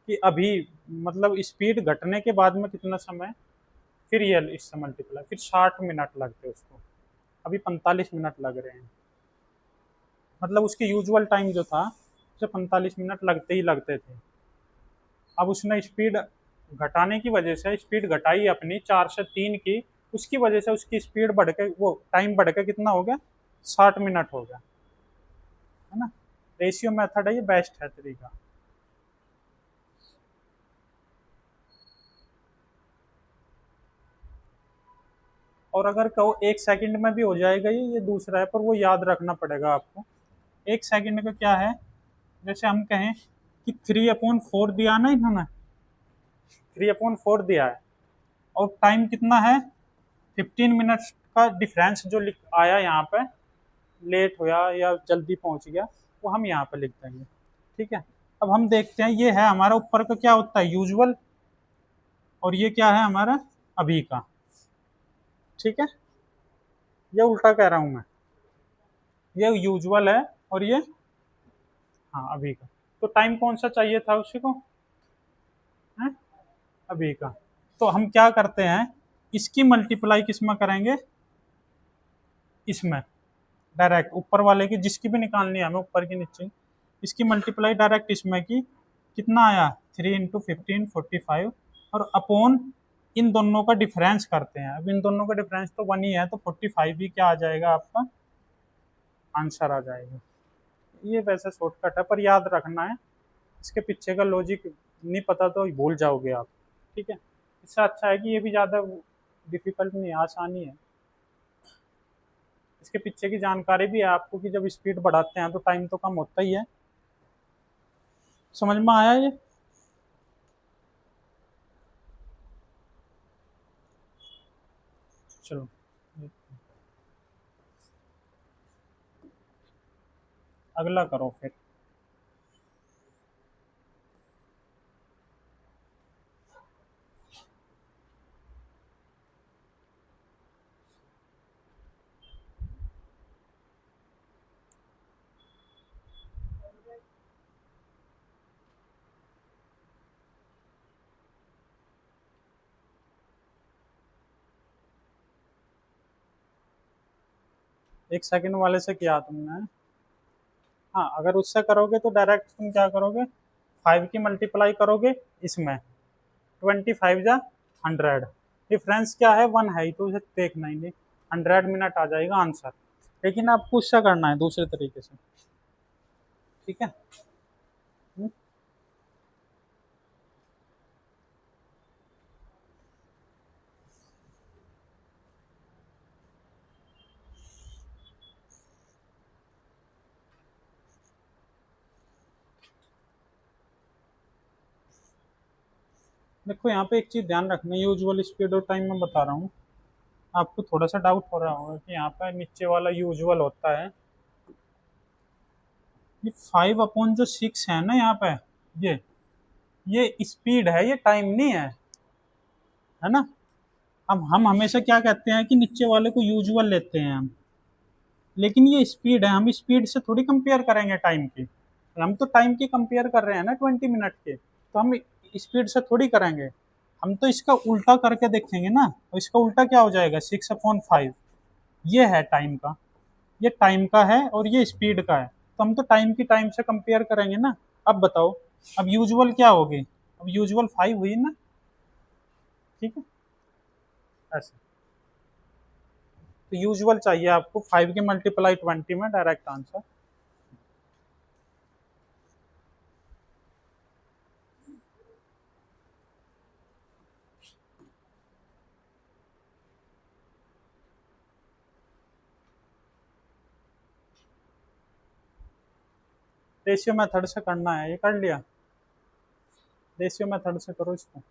कि अभी, मतलब स्पीड घटने के बाद में कितना समय, फिर ये इससे मल्टीप्लाई, फिर 60 मिनट लगते उसको, अभी 45 मिनट लग रहे हैं, मतलब उसकी यूजुअल टाइम जो था उसे 45 मिनट लगते ही लगते थे। अब उसने स्पीड घटाने की वजह से स्पीड घटाई अपनी 4 से 3 की, उसकी वजह से उसकी स्पीड बढ़ के, वो टाइम बढ़ के कितना हो गया, 60 मिनट हो गया, है ना। रेशियो मेथड है ये, बेस्ट है तरीका। और अगर कहो 1 सेकंड में भी हो जाएगा, ये दूसरा है, पर वो याद रखना पड़ेगा आपको। 1 सेकंड का क्या है, जैसे हम कहें कि 3/4 दिया ना इन्होंने, 3/4 दिया है, और टाइम कितना है 15 मिनट्स का डिफरेंस जो आया यहाँ पे, लेट हुआ या जल्दी पहुंच गया, वो हम यहाँ पे लिख देंगे। ठीक है। अब हम देखते हैं, ये है हमारा ऊपर का क्या होता है, यूजुअल, और ये क्या है हमारा, अभी का। ठीक है, ये उल्टा कह रहा हूं मैं, ये यूजुअल है और ये, हाँ, अभी का। तो टाइम कौन सा चाहिए था उसी को, है, अभी का। तो हम क्या करते हैं, इसकी मल्टीप्लाई किस में करेंगे, इसमें, डायरेक्ट ऊपर वाले की, जिसकी भी निकालनी है हमें, ऊपर की नीचे, इसकी मल्टीप्लाई डायरेक्ट इसमें की, कितना आया, 3 × 15 45, और अपॉन इन दोनों का डिफरेंस करते हैं। अब इन दोनों का डिफरेंस तो 1 ही है, तो 45 ही क्या आ जाएगा, आपका आंसर आ जाएगा। ये वैसे शॉर्टकट है, पर याद रखना है, इसके पीछे का लॉजिक नहीं पता तो भूल जाओगे आप। ठीक है, इससे अच्छा है कि ये भी ज़्यादा डिफिकल्ट नहीं है, आसानी है। इसके पीछे की जानकारी भी है आपको कि जब स्पीड बढ़ाते हैं तो टाइम तो कम होता ही है। समझ में आया ये। चलो, अगला करो फिर। एक सेकंड वाले से किया तुमने। हाँ, अगर उससे करोगे तो डायरेक्ट तुम क्या करोगे, 5 की मल्टीप्लाई करोगे इसमें, 25 जा 100, डिफरेंस क्या है, 1 है ही, तो उसे देखना ही नहीं, 100 मिनट आ जाएगा आंसर। लेकिन आपको उससे करना है दूसरे तरीके से। ठीक है। हम्म? देखो यहाँ पे एक चीज ध्यान रखना, यूजुअल स्पीड और टाइम में बता रहा हूँ, आपको थोड़ा सा डाउट हो रहा होगा कि यहाँ पे नीचे वाला यूजुअल होता है, ये 5/6 है ना यहाँ पे, ये ये स्पीड है, ये टाइम नहीं है ना। हम हमेशा क्या कहते हैं कि नीचे वाले को यूजुअल लेते हैं हम, लेकिन ये स्पीड है, हम स्पीड से थोड़ी कंपेयर करेंगे टाइम की, हम तो टाइम की कंपेयर कर रहे हैं ना 20 मिनट के, तो हम स्पीड से थोड़ी करेंगे। हम तो इसका उल्टा करके देखेंगे ना, तो इसका उल्टा क्या हो जाएगा, 6/5, ये है टाइम का, ये टाइम का है और ये स्पीड का है, तो हम तो टाइम की टाइम से कंपेयर करेंगे ना। अब बताओ, अब यूजुअल क्या होगी, अब यूजुअल 5 हुई ना। ठीक है, ऐसे। तो यूजुअल चाहिए आपको, 5 की मल्टीप्लाई 20 में डायरेक्ट आंसर। रेशियो मेथड से करना है, ये कर लिया, रेशियो मेथड से करो इसको।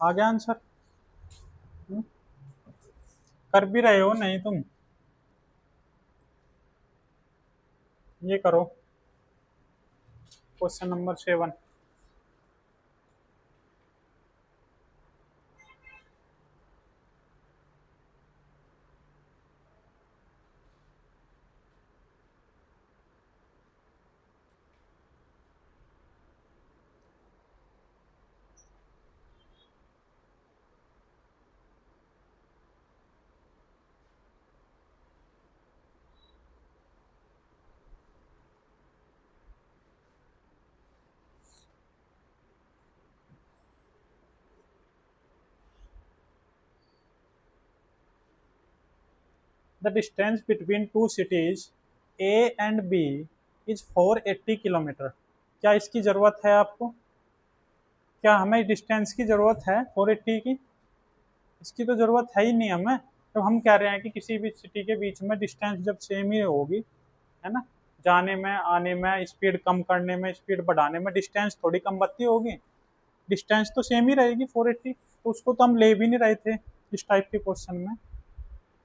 आ गया आंसर। हम्म? कर भी रहे हो नहीं तुम, ये करो, question number 7। The distance between two cities A and B is 480 kilometre. क्या इसकी ज़रूरत है आपको? क्या हमें डिस्टेंस की ज़रूरत है 480 की? इसकी तो ज़रूरत है ही नहीं हमें। तो हम कह रहे हैं कि किसी भी सिटी के बीच में डिस्टेंस जब सेम ही होगी, है ना, जाने में आने में, स्पीड कम करने में, स्पीड बढ़ाने में डिस्टेंस थोड़ी कम बढ़ती होगी, डिस्टेंस तो सेम ही रहेगी 480। तो उसको तो हम ले भी नहीं रहे थे इस टाइप के क्वेश्चन में।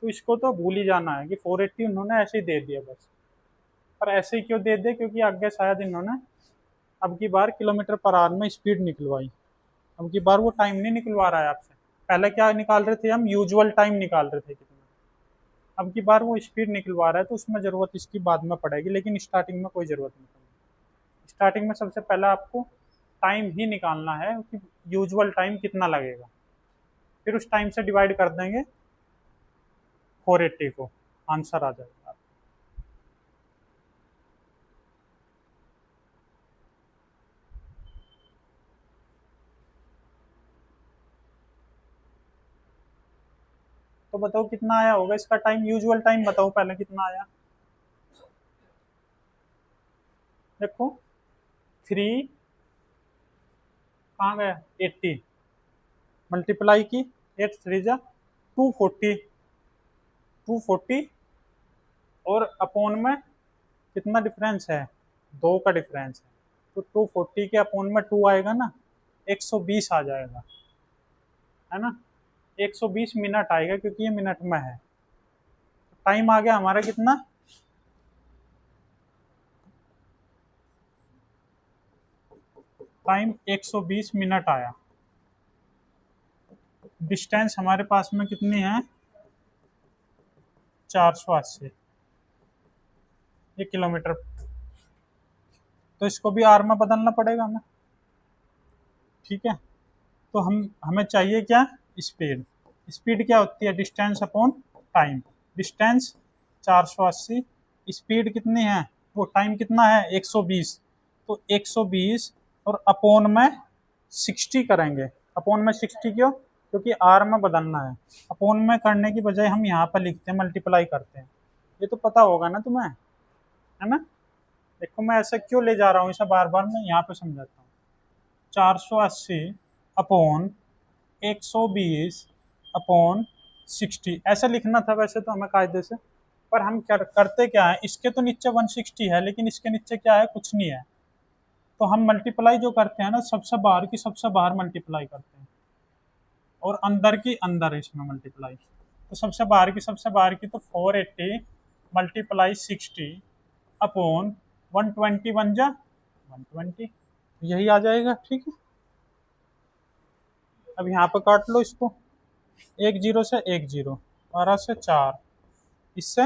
तो इसको तो भूल ही जाना है कि 480 उन्होंने ऐसे ही दे दिया बस। पर ऐसे ही क्यों दे दिया? क्योंकि आगे शायद इन्होंने अब की बार किलोमीटर पर आवर में स्पीड निकलवाई। अब की बार वो टाइम नहीं निकलवा रहा है आपसे। पहले क्या निकाल रहे थे हम? यूजुअल टाइम निकाल रहे थे कितना। अब की बार वो स्पीड निकलवा रहा है, तो उसमें ज़रूरत इसकी बाद में पड़ेगी, लेकिन स्टार्टिंग में कोई ज़रूरत नहीं पड़ेगी। स्टार्टिंग में सबसे पहले आपको टाइम ही निकालना है कि यूजुअल टाइम कितना लगेगा, फिर उस टाइम से डिवाइड कर देंगे 480 को, आंसर आ जाएगा। तो बताओ कितना आया होगा इसका टाइम? यूजुअल टाइम बताओ पहले कितना आया। देखो, 3 कहाँ गया, 80 मल्टीप्लाई की 8 3 जा 240, 240 और अपॉन में कितना डिफरेंस है? 2 का डिफरेंस है, तो 240 के अपॉन में 2 आएगा ना, 120 आ जाएगा, है ना। 120 मिनट आएगा क्योंकि ये मिनट में है। टाइम आ गया हमारा कितना? टाइम 120 मिनट आया। डिस्टेंस हमारे पास में कितनी है? 480, ये किलोमीटर। तो इसको भी आर में बदलना पड़ेगा हमें, ठीक है। तो हमें चाहिए क्या? स्पीड। स्पीड क्या होती है? Distance upon time. Distance 480, speed कितनी है, वो टाइम कितना है 120, तो 120 और अपॉन में 60 करेंगे। अपॉन में 60 क्यों? क्योंकि आर में बदलना है। अपॉन में करने की बजाय हम यहाँ पर लिखते हैं, मल्टीप्लाई करते हैं। ये तो पता होगा ना तुम्हें, है ना। देखो मैं ऐसा क्यों ले जा रहा हूँ इसे बार बार, मैं यहाँ पे समझाता हूँ। 480 अपॉन 120 अपॉन 60 ऐसा लिखना था वैसे तो हमें कायदे से। पर हम क्या करते, क्या है, इसके तो नीचे 160 है लेकिन इसके नीचे क्या है, कुछ नहीं है। तो हम मल्टीप्लाई जो करते हैं ना, सबसे बाहर की सबसे बाहर मल्टीप्लाई करते हैं और अंदर की अंदर इसमें मल्टीप्लाई। तो सबसे बाहर की सबसे बाहर की तो 480 मल्टीप्लाई 60 अपॉन 120 बन जा 120, यही आ जाएगा, ठीक है। अब यहाँ पे काट लो इसको, एक जीरो से एक जीरो, 12 से 4, इससे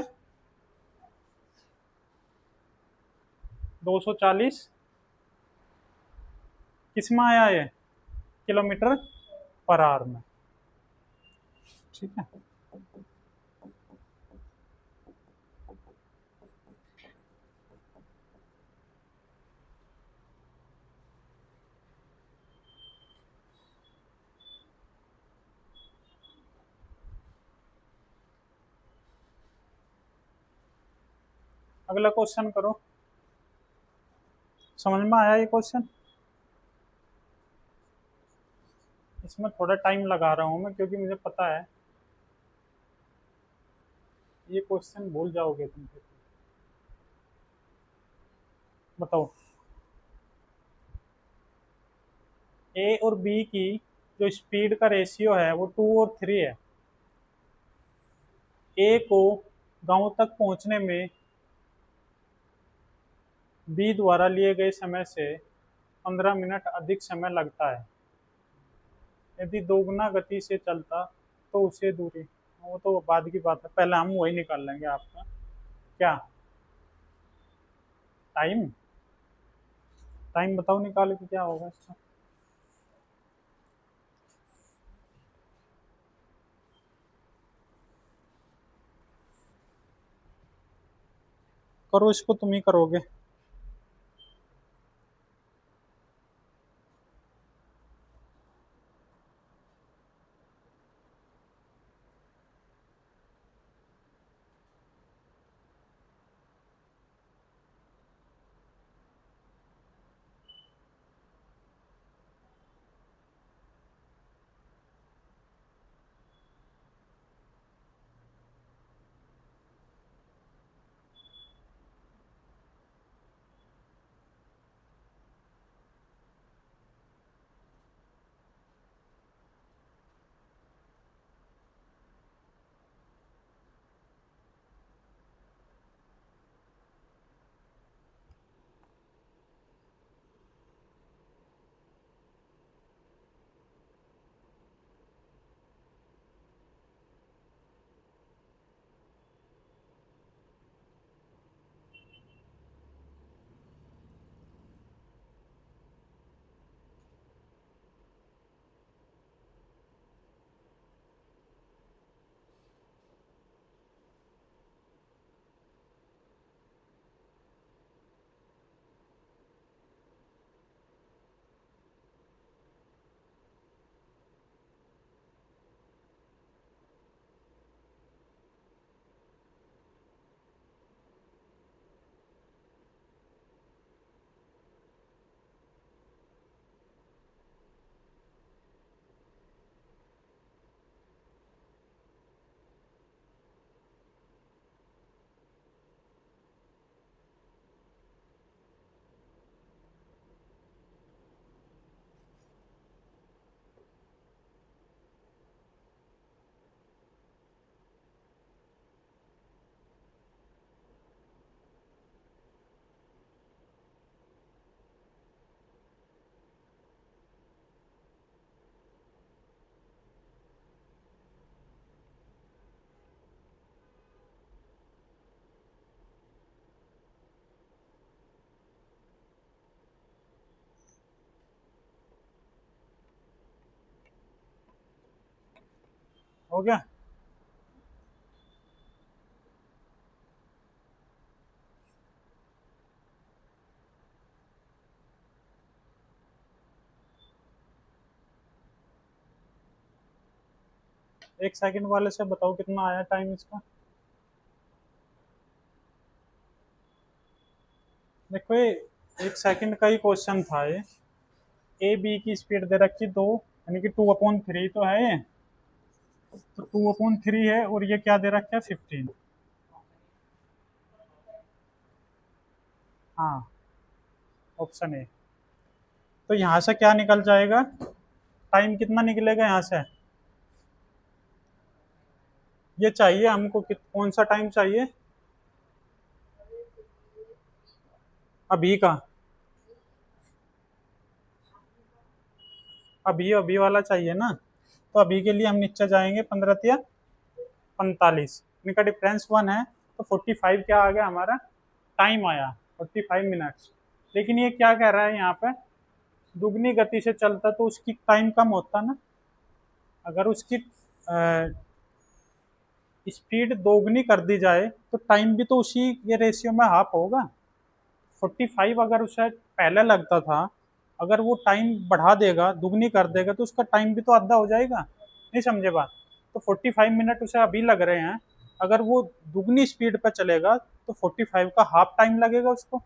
240 किस में आया ये? किलोमीटर पर आवर में, ठीक है। अगला क्वेश्चन करो। समझ में आया ये क्वेश्चन? इसमें थोड़ा टाइम लगा रहा हूँ मैं क्योंकि मुझे पता है ये क्वेश्चन भूल जाओगे तुम फिर। बताओ, ए और बी की जो स्पीड का रेशियो है वो 2 और 3 है। ए को गांव तक पहुंचने में बी द्वारा लिए गए समय से 15 मिनट अधिक समय लगता है। यदि दोगुना गति से चलता तो उसे दूरी, वो तो बाद की बात है, पहले हम वही निकाल लेंगे आपका क्या, टाइम। टाइम बताओ निकाल के क्या होगा इसका। करो इसको, तुम ही करोगे। हो गया। एक सेकंड वाले से बताओ कितना आया टाइम इसका। देखो ये एक सेकंड का ही क्वेश्चन था ये। ए बी की स्पीड दे रखी दो, यानी कि 2/3 तो है ये। तो 2/3 है, और ये क्या दे रखा है 15। हाँ, ऑप्शन ए। तो यहाँ से क्या निकल जाएगा, टाइम कितना निकलेगा यहाँ से। ये चाहिए हमको कौन सा टाइम चाहिए, अभी का। अभी अभी वाला चाहिए ना। तो अभी के लिए हम नीचे जाएंगे 15 या 45, इनका डिफरेंस 1 है। तो 45 क्या आ गया हमारा, टाइम आया 45 मिनट्स। लेकिन ये क्या कह रहा है यहाँ पे, दुगनी गति से चलता तो उसकी टाइम कम होता ना। अगर उसकी स्पीड दोगुनी कर दी जाए तो टाइम भी तो उसी ये रेशियो में हाफ होगा। 45 अगर उसे पहले लगता था, अगर वो टाइम बढ़ा देगा, दुगनी कर देगा, तो उसका टाइम भी तो आधा हो जाएगा। नहीं समझे बात। तो 45 मिनट उसे अभी लग रहे हैं, अगर वो दुगनी स्पीड पर चलेगा तो 45 का हाफ टाइम लगेगा उसको,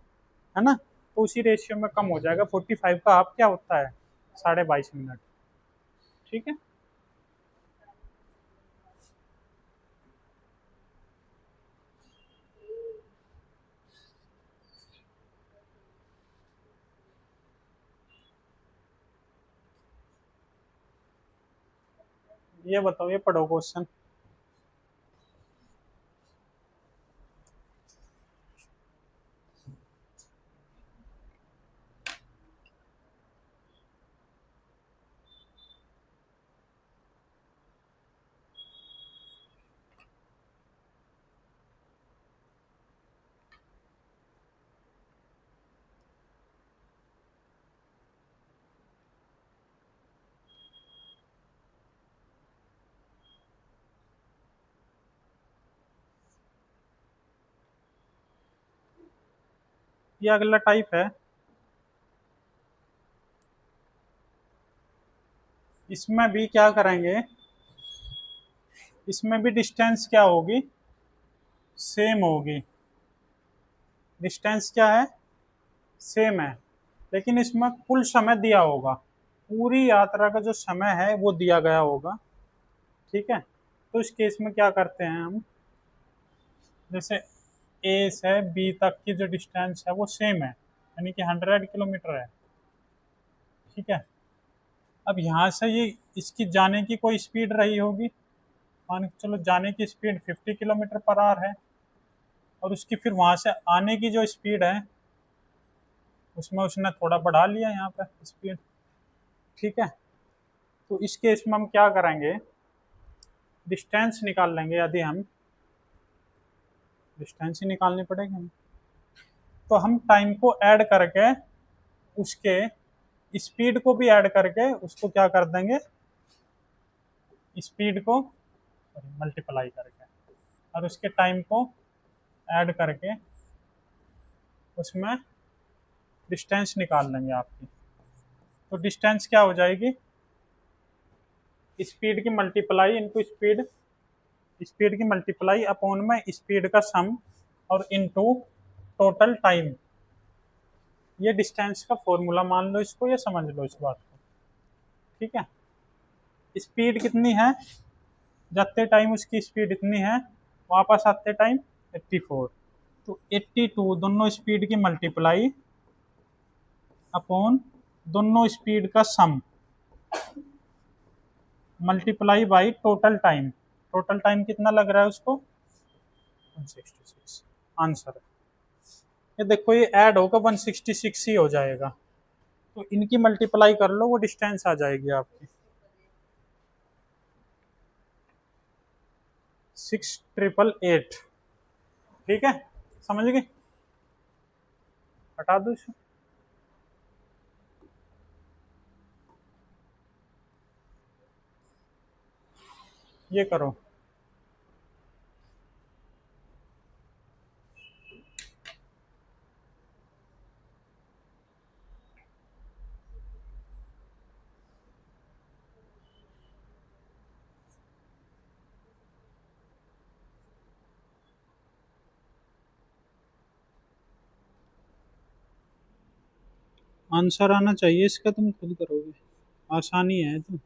है ना। तो उसी रेशियो में कम हो जाएगा। 45 का हाफ क्या होता है, 22.5 मिनट। ठीक है। ये बताओ, ये पढ़ो क्वेश्चन। ये अगला टाइप है। इसमें भी क्या करेंगे, इसमें भी डिस्टेंस क्या होगी, सेम होगी। डिस्टेंस क्या है, सेम है। लेकिन इसमें कुल समय दिया होगा, पूरी यात्रा का जो समय है वो दिया गया होगा। ठीक है। तो इस केस में क्या करते हैं हम, जैसे ए से बी तक की जो डिस्टेंस है वो सेम है, यानी कि 100 किलोमीटर है। ठीक है। अब यहाँ से ये इसकी जाने की कोई स्पीड रही होगी, मान के चलो जाने की स्पीड 50 किलोमीटर पर आवर है, और उसकी फिर वहाँ से आने की जो स्पीड है उसमें उसने थोड़ा बढ़ा लिया यहाँ पे स्पीड। ठीक है। तो इस केस में हम क्या करेंगे, डिस्टेंस निकाल लेंगे। यदि हम डिस्टेंस ही निकालनी पड़ेगी हमें, तो हम टाइम को ऐड करके उसके स्पीड को भी ऐड करके उसको क्या कर देंगे, स्पीड को मल्टीप्लाई करके, और उसके टाइम को ऐड करके उसमें डिस्टेंस निकाल लेंगे आपकी। तो डिस्टेंस क्या हो जाएगी, स्पीड की मल्टीप्लाई इनटू स्पीड, स्पीड की मल्टीप्लाई अपॉन में स्पीड का सम, और इनटू टोटल टाइम। ये डिस्टेंस का फॉर्मूला मान लो इसको, ये समझ लो इस बात को। ठीक है। स्पीड कितनी है, जाते टाइम उसकी स्पीड इतनी है, वापस आते टाइम 84। तो 82 दोनों स्पीड की मल्टीप्लाई अपॉन दोनों स्पीड का sum, multiply by total time. Total time कितना लग रहा है उसको, 166 आंसर है। ये देखो ये ऐड होगा 166 ही हो जाएगा। तो इनकी मल्टीप्लाई कर लो, वो डिस्टेंस आ जाएगी आपकी 6888। ठीक है, समझ गए। हटा दो इसे। ये करो। आंसर आना चाहिए इसका, तुम खुद करोगे, आसानी है तो।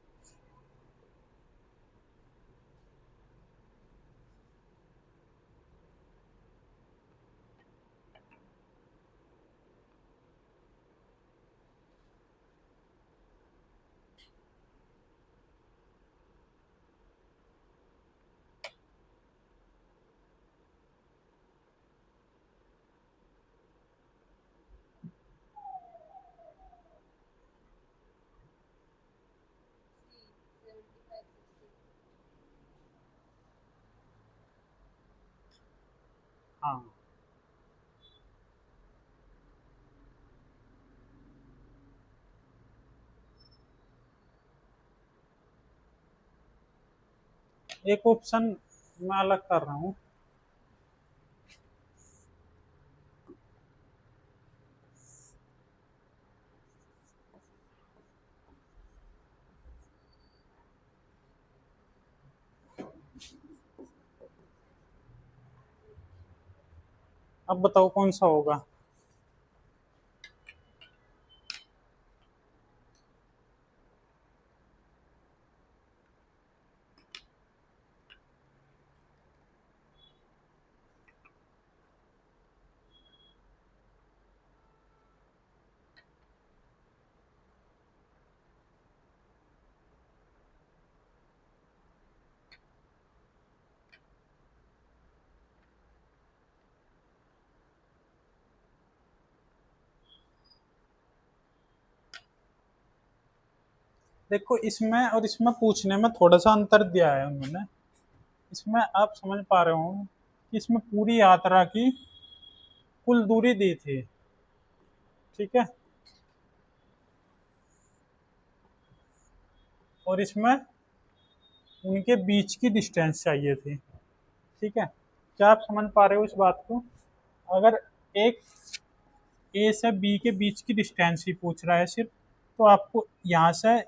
हाँ, एक ऑप्शन मैं अलग कर रहा हूँ। अब बताओ कौन सा होगा। देखो, इसमें और इसमें पूछने में थोड़ा सा अंतर दिया है उन्होंने। इसमें आप समझ पा रहे हो कि इसमें पूरी यात्रा की कुल दूरी दी थी, ठीक है, और इसमें उनके बीच की डिस्टेंस चाहिए थी, ठीक है। क्या आप समझ पा रहे हो इस बात को? अगर एक ए से बी के बीच की डिस्टेंस ही पूछ रहा है सिर्फ, तो आपको यहाँ से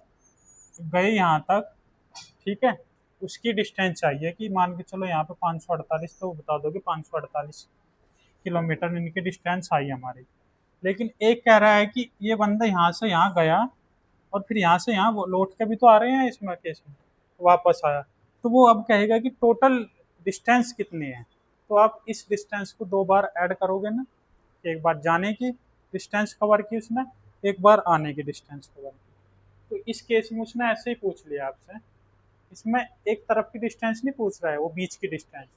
गए यहाँ तक, ठीक है, उसकी डिस्टेंस चाहिए कि मान के चलो यहाँ पे 548, तो बता दोगे 548 किलोमीटर इनकी डिस्टेंस आई हमारी। लेकिन एक कह रहा है कि ये बंदा यहाँ से यहाँ गया और फिर यहाँ से यहाँ वो लौट के भी तो आ रहे हैं इसमें केस में, वापस आया, तो वो अब कहेगा कि टोटल डिस्टेंस कितनी है। तो आप इस डिस्टेंस को दो बार ऐड करोगे ना, एक बार जाने की डिस्टेंस कवर की उसने, एक बार आने की डिस्टेंस कवर की। तो इस केस में उसने ऐसे ही पूछ लिया आपसे। इसमें एक तरफ की डिस्टेंस नहीं पूछ रहा है, वो बीच की डिस्टेंस।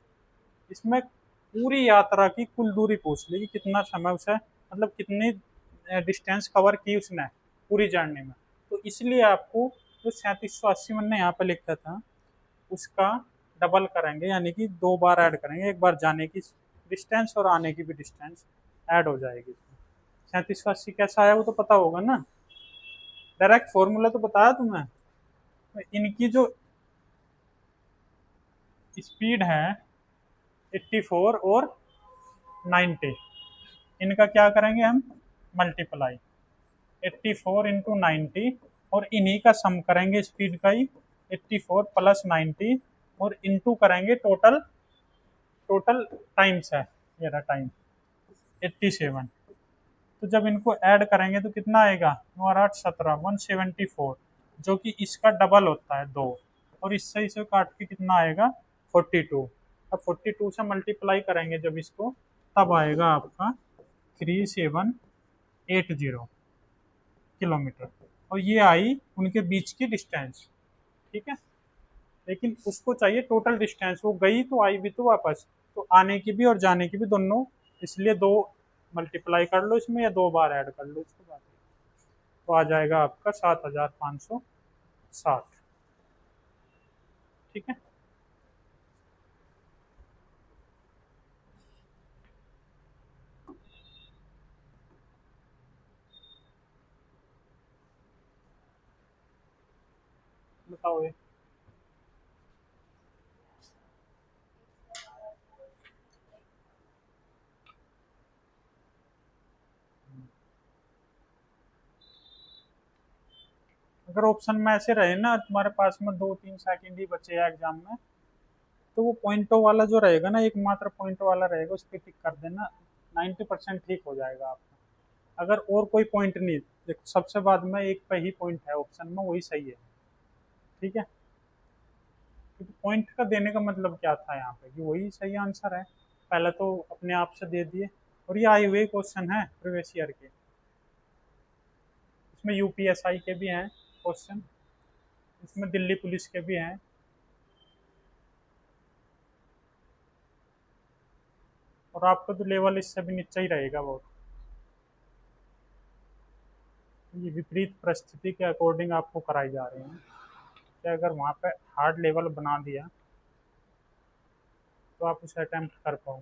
इसमें पूरी यात्रा की कुल दूरी पूछ ली कि कितना समय उसे, मतलब कितनी डिस्टेंस कवर की उसने पूरी जर्नी में। तो इसलिए आपको जो 3780 मैंने यहाँ पे लिखा था उसका डबल करेंगे, यानी कि दो बार ऐड करेंगे, एक बार जाने की डिस्टेंस और आने की भी डिस्टेंस ऐड हो जाएगी। 3780 कैसा है वो तो पता होगा ना, डायरेक्ट फॉर्मूला तो बताया तुम्हें। तो इनकी जो स्पीड है 84 और 90, इनका क्या करेंगे हम, मल्टीप्लाई 84 इंटू 90, और इन्हीं का सम करेंगे स्पीड का ही, 84 प्लस 90, और इंटू करेंगे टोटल, टोटल टाइम्स है, ये रहा टाइम 87। तो जब इनको ऐड करेंगे तो कितना आएगा, 9 और 8 17, 174, जो कि इसका डबल होता है दो, और इससे इसे काट के कितना आएगा 42। अब 42 से मल्टीप्लाई करेंगे जब इसको, तब आएगा आपका 3780 किलोमीटर, और ये आई उनके बीच की डिस्टेंस, ठीक है। लेकिन उसको चाहिए टोटल डिस्टेंस, वो गई तो आई भी तो वापस, तो आने की भी और जाने की भी दोनों, इसलिए दो मल्टीप्लाई कर लो इसमें या दो बार ऐड कर लो इसके बाद, तो आ जाएगा आपका 7560, ठीक है। बताओ ये। अगर ऑप्शन में ऐसे रहे ना तुम्हारे पास में 2-3 सेकंड ही बचे हैं एग्जाम में, तो वो पॉइंटों वाला जो रहेगा ना, एकमात्र पॉइंट वाला रहेगा, उस पर टिक कर देना। 90% ठीक हो जाएगा आपका। अगर और कोई पॉइंट नहीं, देखो सबसे बाद में एक पे ही पॉइंट है ऑप्शन में, वही सही है। ठीक है, क्योंकि पॉइंट का देने का मतलब क्या था यहाँ पे, कि वही सही आंसर है। पहले तो अपने आप से दे दिए। और ये आए हुए क्वेश्चन है प्रीवियस ईयर के, इसमें यूपीएसआई के भी हैं क्वेश्चन, इसमें दिल्ली पुलिस के भी हैं। और आपका तो लेवल इससे भी नीचा ही रहेगा बहुत। ये विपरीत परिस्थिति के अकॉर्डिंग आपको कराई जा रही है, कि अगर वहाँ पे हार्ड लेवल बना दिया तो आप उसे अटेम्प्ट कर पाओ।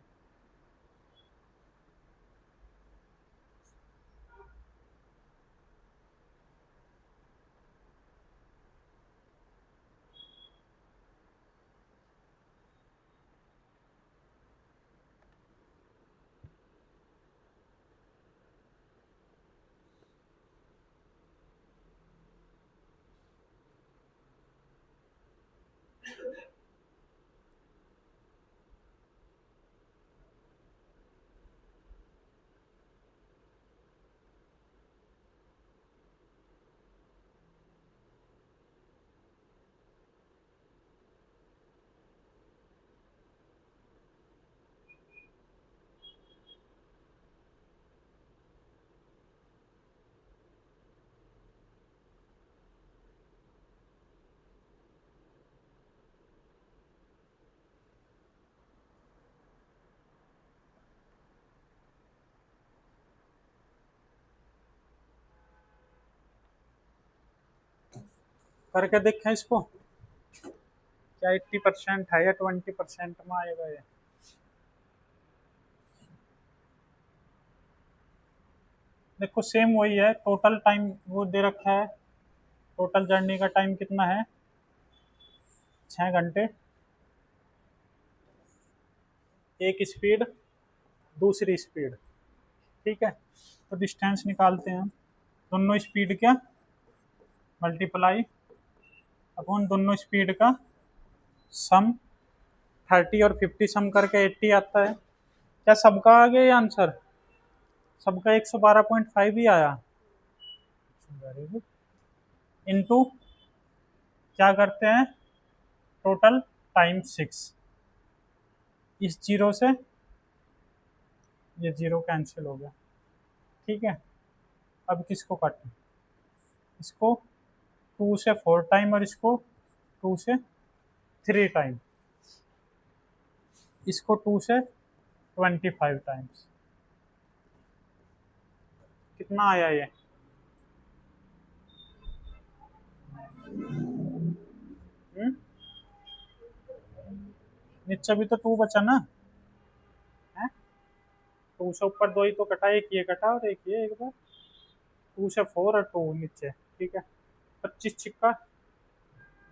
करके देखें इसको, क्या 80% है या 20% में आएगा ये। देखो सेम वही है, टोटल टाइम वो दे रखा है। टोटल जर्नी का टाइम कितना है, 6 घंटे। एक स्पीड, दूसरी स्पीड। ठीक है, तो डिस्टेंस निकालते हैं हम। दोनों स्पीड का मल्टीप्लाई अपॉन दोनों स्पीड का सम। 30 और 50 सम करके 80 आता है। क्या सबका आ गया ये आंसर? सबका 112.5 ही आया। Very good. इंटू क्या करते हैं, टोटल टाइम 6। इस जीरो से ये जीरो कैंसिल हो गया। ठीक है, अब किसको काटें, इसको 2 से 4 टाइम और इसको 2 से 3 टाइम, इसको 2 से 25 टाइम्स। कितना आया ये? हम्म? नीचे भी तो 2 बचा ना है। 2 से ऊपर 2 ही तो कटा, एक ये कटा और एक ये, एक बार 2 से 4 और 2 नीचे। ठीक है, 25 छिक्का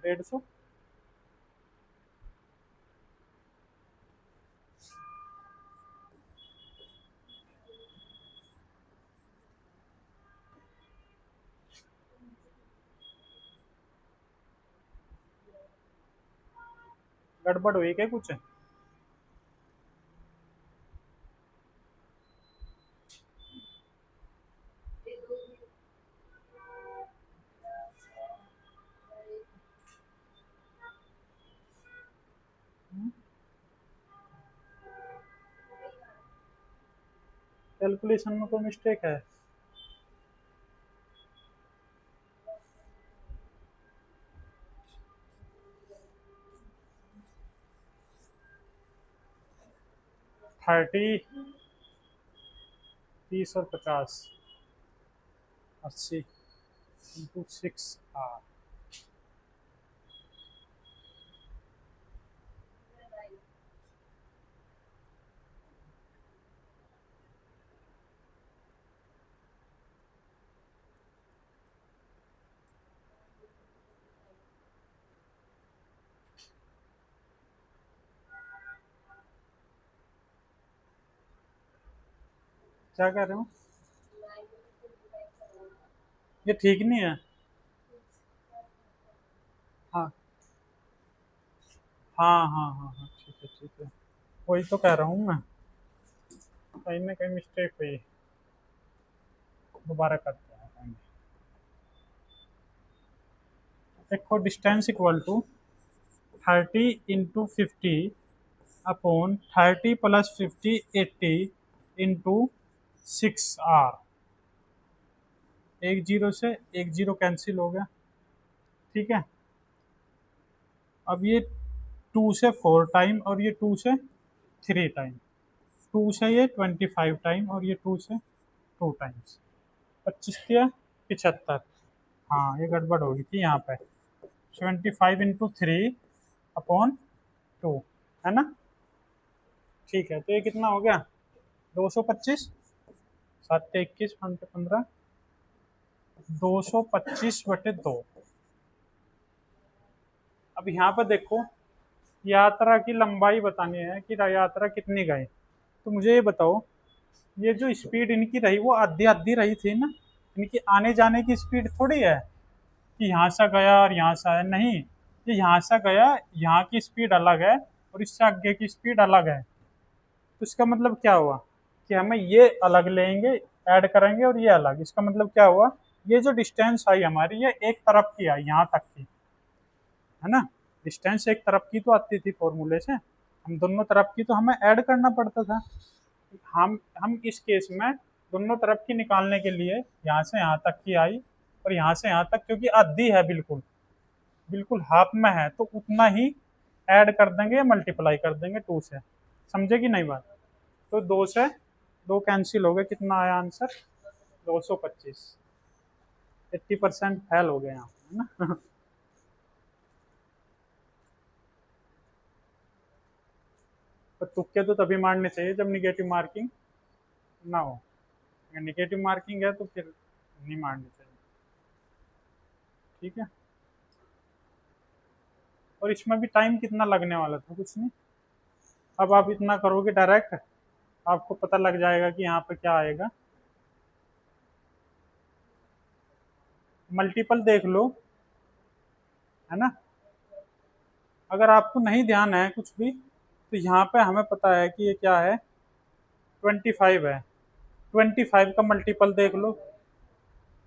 150। गड़बड़ हुई क्या कुछ? कैलकुलेशन में कोई मिस्टेक है? 30, 30 और 50, 80 × 6 क्या कह रहे हो? ये ठीक नहीं है। हाँ हाँ हाँ हाँ हाँ, ठीक है ठीक है, वही तो कह रहा हूँ मैं, कहीं ना कहीं मिस्टेक हुई। दोबारा करते हैं। देखो distance equal to 30 × 50 upon 30 + 50 80 × 6 R। एक जीरो से एक जीरो कैंसिल हो गया, ठीक है। अब ये 2 से 4 टाइम और ये 2 से 3 टाइम, 2 से ये 25 टाइम और ये 2 से 2 टाइम्स, 25 या 75। हाँ ये गड़बड़ होगी थी यहाँ पे, 75 × 3 अपॉन 2, है ना। ठीक है, तो ये कितना हो गया, 225, 7 × 21 = 15, 225/2। अब यहाँ पर देखो, यात्रा की लंबाई बतानी है कि यात्रा कितनी गई। तो मुझे ये बताओ, ये जो स्पीड इनकी रही वो आधी आधी रही थी ना, इनकी आने जाने की स्पीड थोड़ी है कि यहाँ से गया और यहाँ से आया, नहीं, ये यहाँ से गया, यहाँ की स्पीड अलग है और इससे आगे की स्पीड अलग है। तो इसका मतलब क्या हुआ कि हमें ये अलग लेंगे, ऐड करेंगे और ये अलग, इसका मतलब क्या हुआ, ये जो डिस्टेंस आई हमारी ये एक तरफ की आई यहाँ तक की, है ना। डिस्टेंस एक तरफ की तो आती थी फॉर्मूले से, हम दोनों तरफ की तो हमें ऐड करना पड़ता था। हम इस केस में दोनों तरफ की निकालने के लिए यहाँ से यहाँ तक की आई और यहाँ से यहाँ तक, क्योंकि आधी है बिल्कुल, बिल्कुल हाफ में है, तो उतना ही ऐड कर देंगे या मल्टीप्लाई कर देंगे 2 से। समझे कि नहीं बात। तो 2 से 2 कैंसिल हो गए, कितना आया आंसर, 225। 80% फेल हो गए यहाँ पे, है ना। पर तुक्के तो तभी मारने चाहिए जब निगेटिव मार्किंग ना हो, अगर निगेटिव मार्किंग है तो फिर नहीं मारनी चाहिए, ठीक है। और इसमें भी टाइम कितना लगने वाला था, कुछ नहीं। अब आप इतना करोगे डायरेक्ट, आपको पता लग जाएगा कि यहाँ पे क्या आएगा। मल्टीपल देख लो, है ना। अगर आपको नहीं ध्यान है कुछ भी, तो यहाँ पे हमें पता है कि ये क्या है, 25 है। 25 का मल्टीपल देख लो,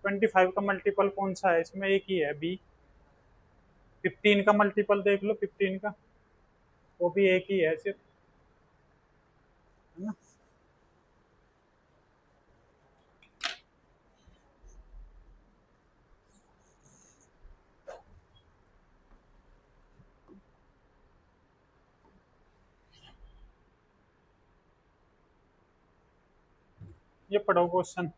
25 का मल्टीपल कौन सा है, इसमें एक ही है, बी। 15 का मल्टीपल देख लो, 15 का, वो भी एक ही है सिर्फ, है ना। ये पढ़ो क्वेश्चन।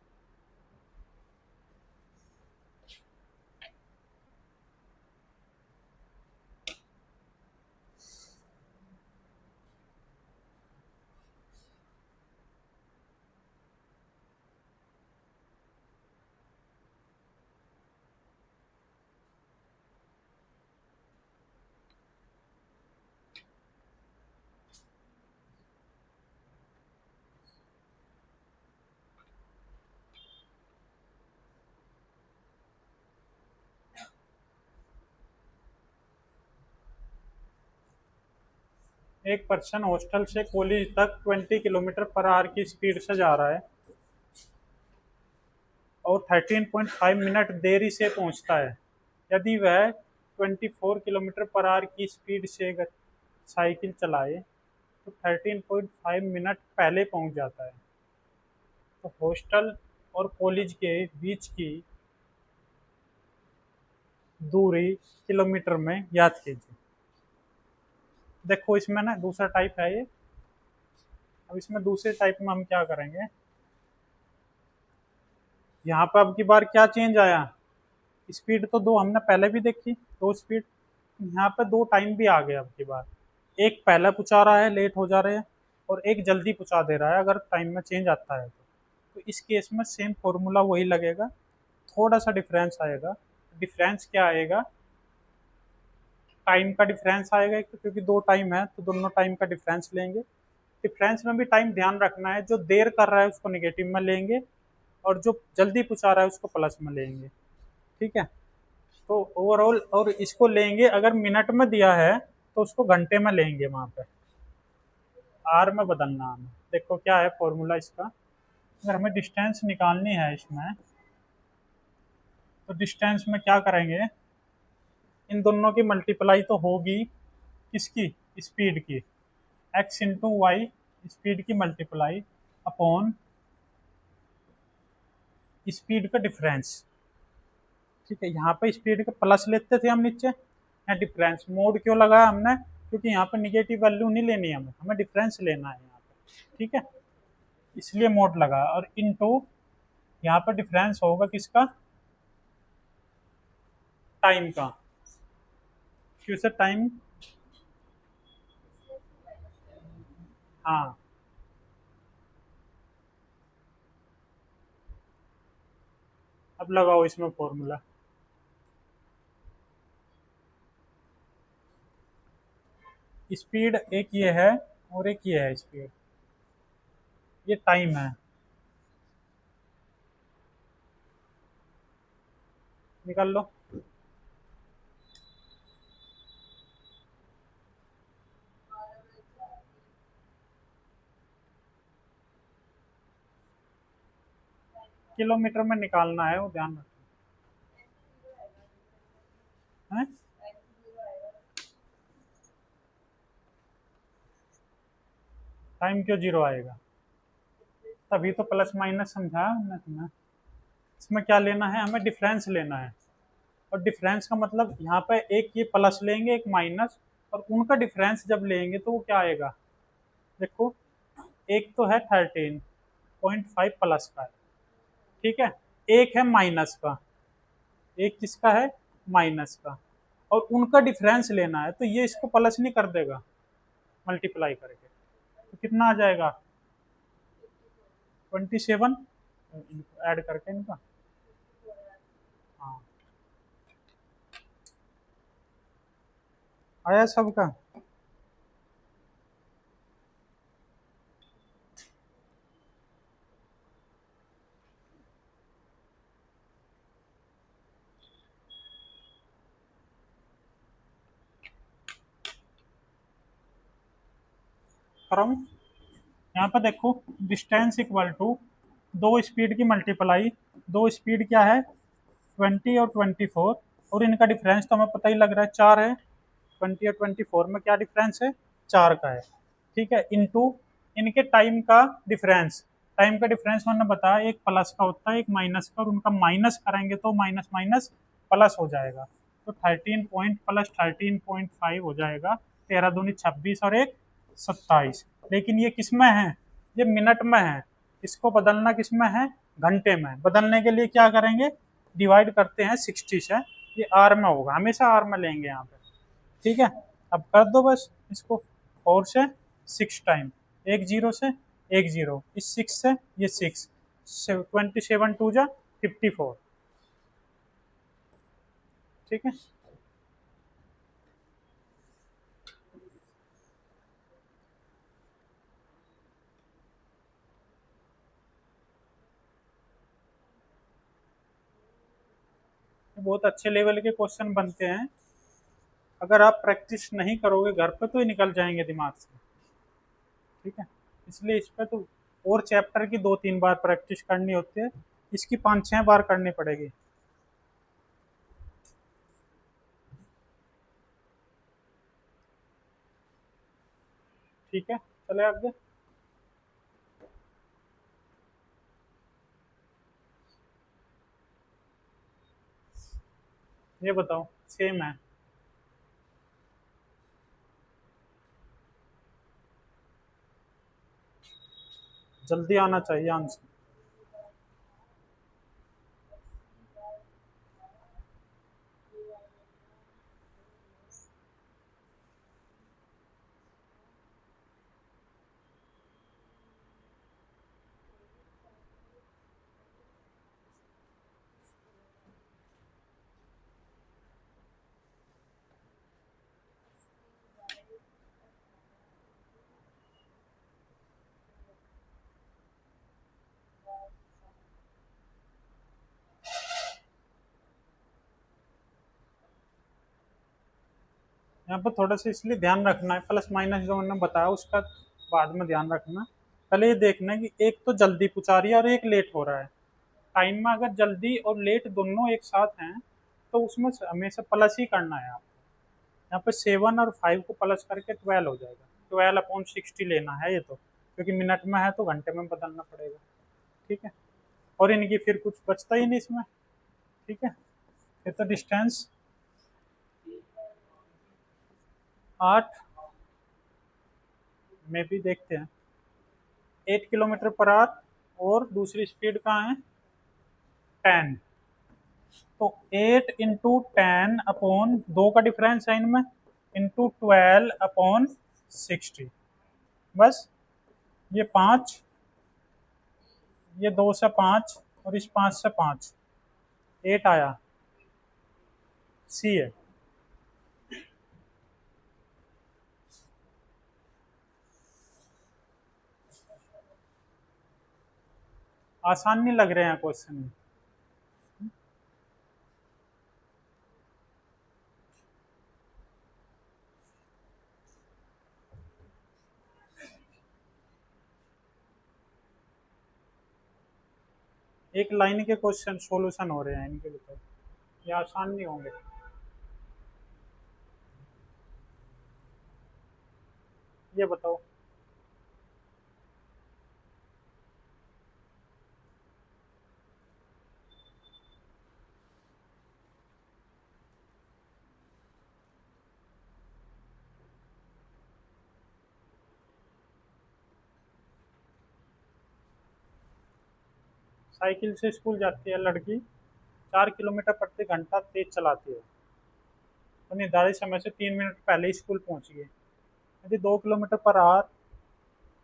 एक पर्सन हॉस्टल से कॉलेज तक 20 km/h की स्पीड से जा रहा है और 13.5 मिनट देरी से पहुंचता है। यदि वह 24 km/h की स्पीड से अगर साइकिल चलाए तो 13.5 मिनट पहले पहुंच जाता है। तो हॉस्टल और कॉलेज के बीच की दूरी किलोमीटर में याद कीजिए। देखो इसमें ना दूसरा टाइप है ये। अब इसमें दूसरे टाइप में हम क्या करेंगे, यहाँ पर अब की बार क्या चेंज आया, स्पीड तो दो हमने पहले भी देखी, दो स्पीड, यहाँ पे दो टाइम भी आ गया अब की बार। एक पहले पहुँचा रहा है, लेट हो जा रहे हैं, और एक जल्दी पहुँचा दे रहा है अगर टाइम में चेंज आता है तो इस केस में सेम फॉर्मूला वही लगेगा, थोड़ा सा डिफरेंस आएगा। डिफरेंस क्या आएगा, टाइम का डिफरेंस आएगा एक तो, क्योंकि दो टाइम है तो दोनों टाइम का डिफरेंस लेंगे। डिफरेंस में भी टाइम ध्यान रखना है, जो देर कर रहा है उसको नेगेटिव में लेंगे और जो जल्दी पहुँचा रहा है उसको प्लस में लेंगे, ठीक है। तो ओवरऑल, और इसको लेंगे अगर मिनट में दिया है तो उसको घंटे में लेंगे वहाँ पे, आर में बदलना हमें। देखो क्या है फॉर्मूला इसका, अगर हमें डिस्टेंस निकालनी है इसमें, तो डिस्टेंस में क्या करेंगे, इन दोनों की मल्टीप्लाई तो होगी, किसकी, स्पीड की, एक्स इंटू वाई, स्पीड की मल्टीप्लाई अपॉन स्पीड का डिफरेंस। ठीक है, यहाँ पे स्पीड का प्लस लेते थे हम नीचे, यहाँ डिफरेंस, मोड क्यों लगाया हमने, क्योंकि यहाँ पे निगेटिव वैल्यू नहीं लेनी है हमें, हमें डिफरेंस लेना है यहाँ पे। ठीक है, इसलिए मोड लगा, और इनटू यहाँ पर डिफरेंस होगा किसका, टाइम का, क्यों से टाइम, हाँ, अब लगाओ इसमें फॉर्मूला। स्पीड एक ये है और एक ये है स्पीड, ये टाइम है, निकाल लो। किलोमीटर में निकालना है वो, ध्यान रखना है। टाइम क्यों जीरो आएगा, तभी तो प्लस माइनस समझाया हमने तुम्हें। इसमें क्या लेना है, हमें डिफरेंस लेना है, और डिफरेंस का मतलब यहाँ पे एक ये प्लस लेंगे एक माइनस, और उनका डिफरेंस जब लेंगे तो वो क्या आएगा, देखो, एक तो है 13.5 प्लस का है, ठीक है, एक है माइनस का, एक किसका है, माइनस का, और उनका डिफरेंस लेना है, तो ये इसको प्लस नहीं कर देगा मल्टीप्लाई करके, तो कितना आ जाएगा, 27, ऐड करके इनका, हाँ, आया सबका। कराऊं, यहाँ पर देखो, डिस्टेंस इक्वल टू दो स्पीड की मल्टीप्लाई, दो स्पीड क्या है, 20 और 24, और इनका डिफरेंस तो हमें पता ही लग रहा है, 4 है, 20 और 24 में क्या डिफरेंस है, 4 का है, ठीक है, इनटू इनके टाइम का डिफरेंस, टाइम का डिफरेंस मैंने बताया एक प्लस का होता है एक माइनस का, और उनका माइनस करेंगे तो माइनस माइनस प्लस हो जाएगा, तो 13 पॉइंट प्लस 13.5 हो जाएगा, 13 दूनी 26 और एक 27, लेकिन ये किस में है, ये मिनट में है, इसको बदलना किस में है, घंटे में, बदलने के लिए क्या करेंगे, डिवाइड करते हैं 60 से, ये आर में होगा, हमेशा आर में लेंगे यहाँ पे, ठीक है, अब कर दो बस इसको, 4 से 6 टाइम, एक जीरो से एक जीरो, इस 6 से ये 6, 27 टू जा 54, ठीक है, बहुत अच्छे लेवल के क्वेश्चन बनते हैं, अगर आप प्रैक्टिस नहीं करोगे घर पे तो ही निकल जाएंगे दिमाग से, ठीक है, इसलिए इस पे तो, और चैप्टर की 2-3 बार प्रैक्टिस करनी होती है, इसकी 5-6 बार करनी पड़ेगी, ठीक है, चले आगे, ये बताओ, सेम है, जल्दी आना चाहिए आंसर। यहाँ पर थोड़ा सा इसलिए ध्यान रखना है, प्लस माइनस जो मैंने बताया उसका बाद में ध्यान रखना। पहले ये देखना है कि एक तो जल्दी पूछा रही है और एक लेट हो रहा है। टाइम में अगर जल्दी और लेट दोनों एक साथ हैं तो उसमें हमेशा प्लस ही करना है। आप यहाँ पे 7 और 5 को प्लस करके 12 हो जाएगा। 12/60 लेना है ये तो, क्योंकि मिनट में है तो घंटे में बदलना पड़ेगा। ठीक है, और इनकी फिर कुछ बचता ही नहीं इसमें। ठीक है, ये तो डिस्टेंस 8 में भी देखते हैं 8 किलोमीटर पर आवर, और दूसरी स्पीड कहाँ है 10। तो 8 × 10 अपॉन 2 का डिफरेंस है इनमें, इंटू 12/60। बस ये 5, ये 2 से 5, और इस 5 से 5, 8 आया। सी है। आसान नहीं लग रहे हैं क्वेश्चन। एक लाइन के क्वेश्चन सॉल्यूशन हो रहे हैं इनके ऊपर, ये आसान नहीं होंगे। ये बताओ। साइकिल से स्कूल जाती है लड़की, 4 किलोमीटर प्रति घंटा तेज चलाती है, तो निर्धारित समय से 3 मिनट पहले ही स्कूल पहुंच गई। यदि 2 किलोमीटर पर आवर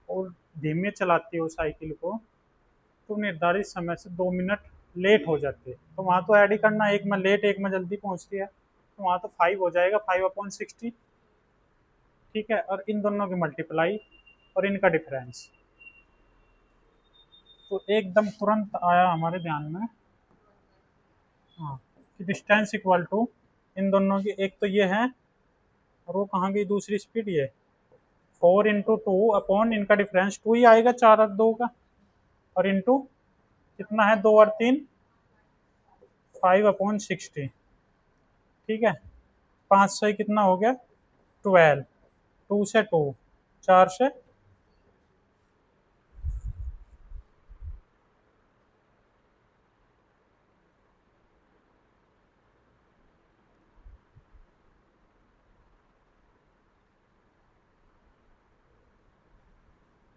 और धीमे चलाती हो साइकिल को, तो निर्धारित समय से 2 मिनट लेट हो जाते हैं। तो वहाँ तो ऐड ही करना, एक में लेट एक में जल्दी पहुँचती है, तो वहाँ तो 5 हो जाएगा, 5/60। ठीक है, और इन दोनों की मल्टीप्लाई और इनका डिफरेंस। तो एकदम तुरंत आया हमारे ध्यान में, हाँ, कि डिस्टेंस इक्वल टू इन दोनों की, एक तो ये है और वो कहाँ गई दूसरी स्पीड, ये 4 × 2 अपॉन इनका डिफरेंस 2 ही आएगा, 4 और 2 का, और इंटू कितना है 2 और 3, 5/60। ठीक है, 5 से कितना हो गया 12, 2 से 2, 4 से,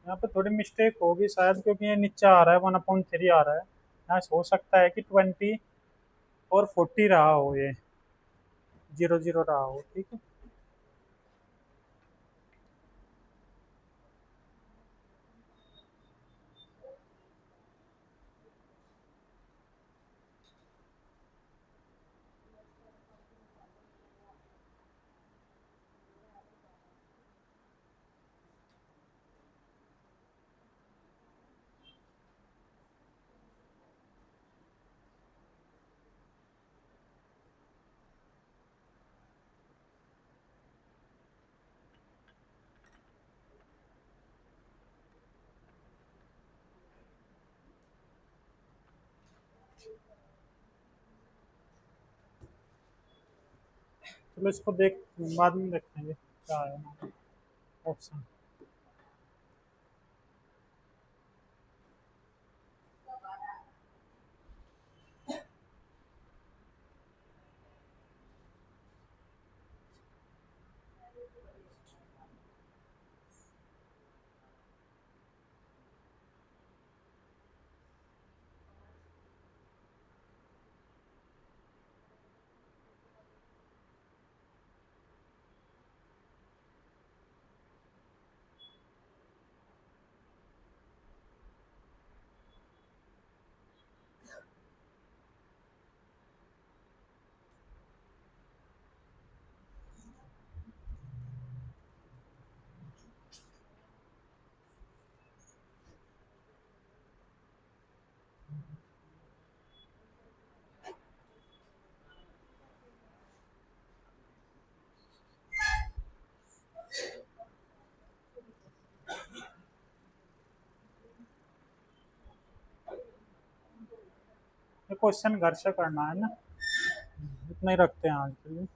यहाँ पे थोड़ी मिस्टेक होगी शायद, क्योंकि ये नीचे आ रहा है 1/3 आ रहा है। यहाँ हो सकता है कि 20 और 40 रहा हो, ये 0 0 रहा हो। ठीक है, चलो इसको देख, बाद में देखेंगे क्या है ऑप्शन। क्वेश्चन घर से करना है ना, इतना ही रखते हैं आज के लिए।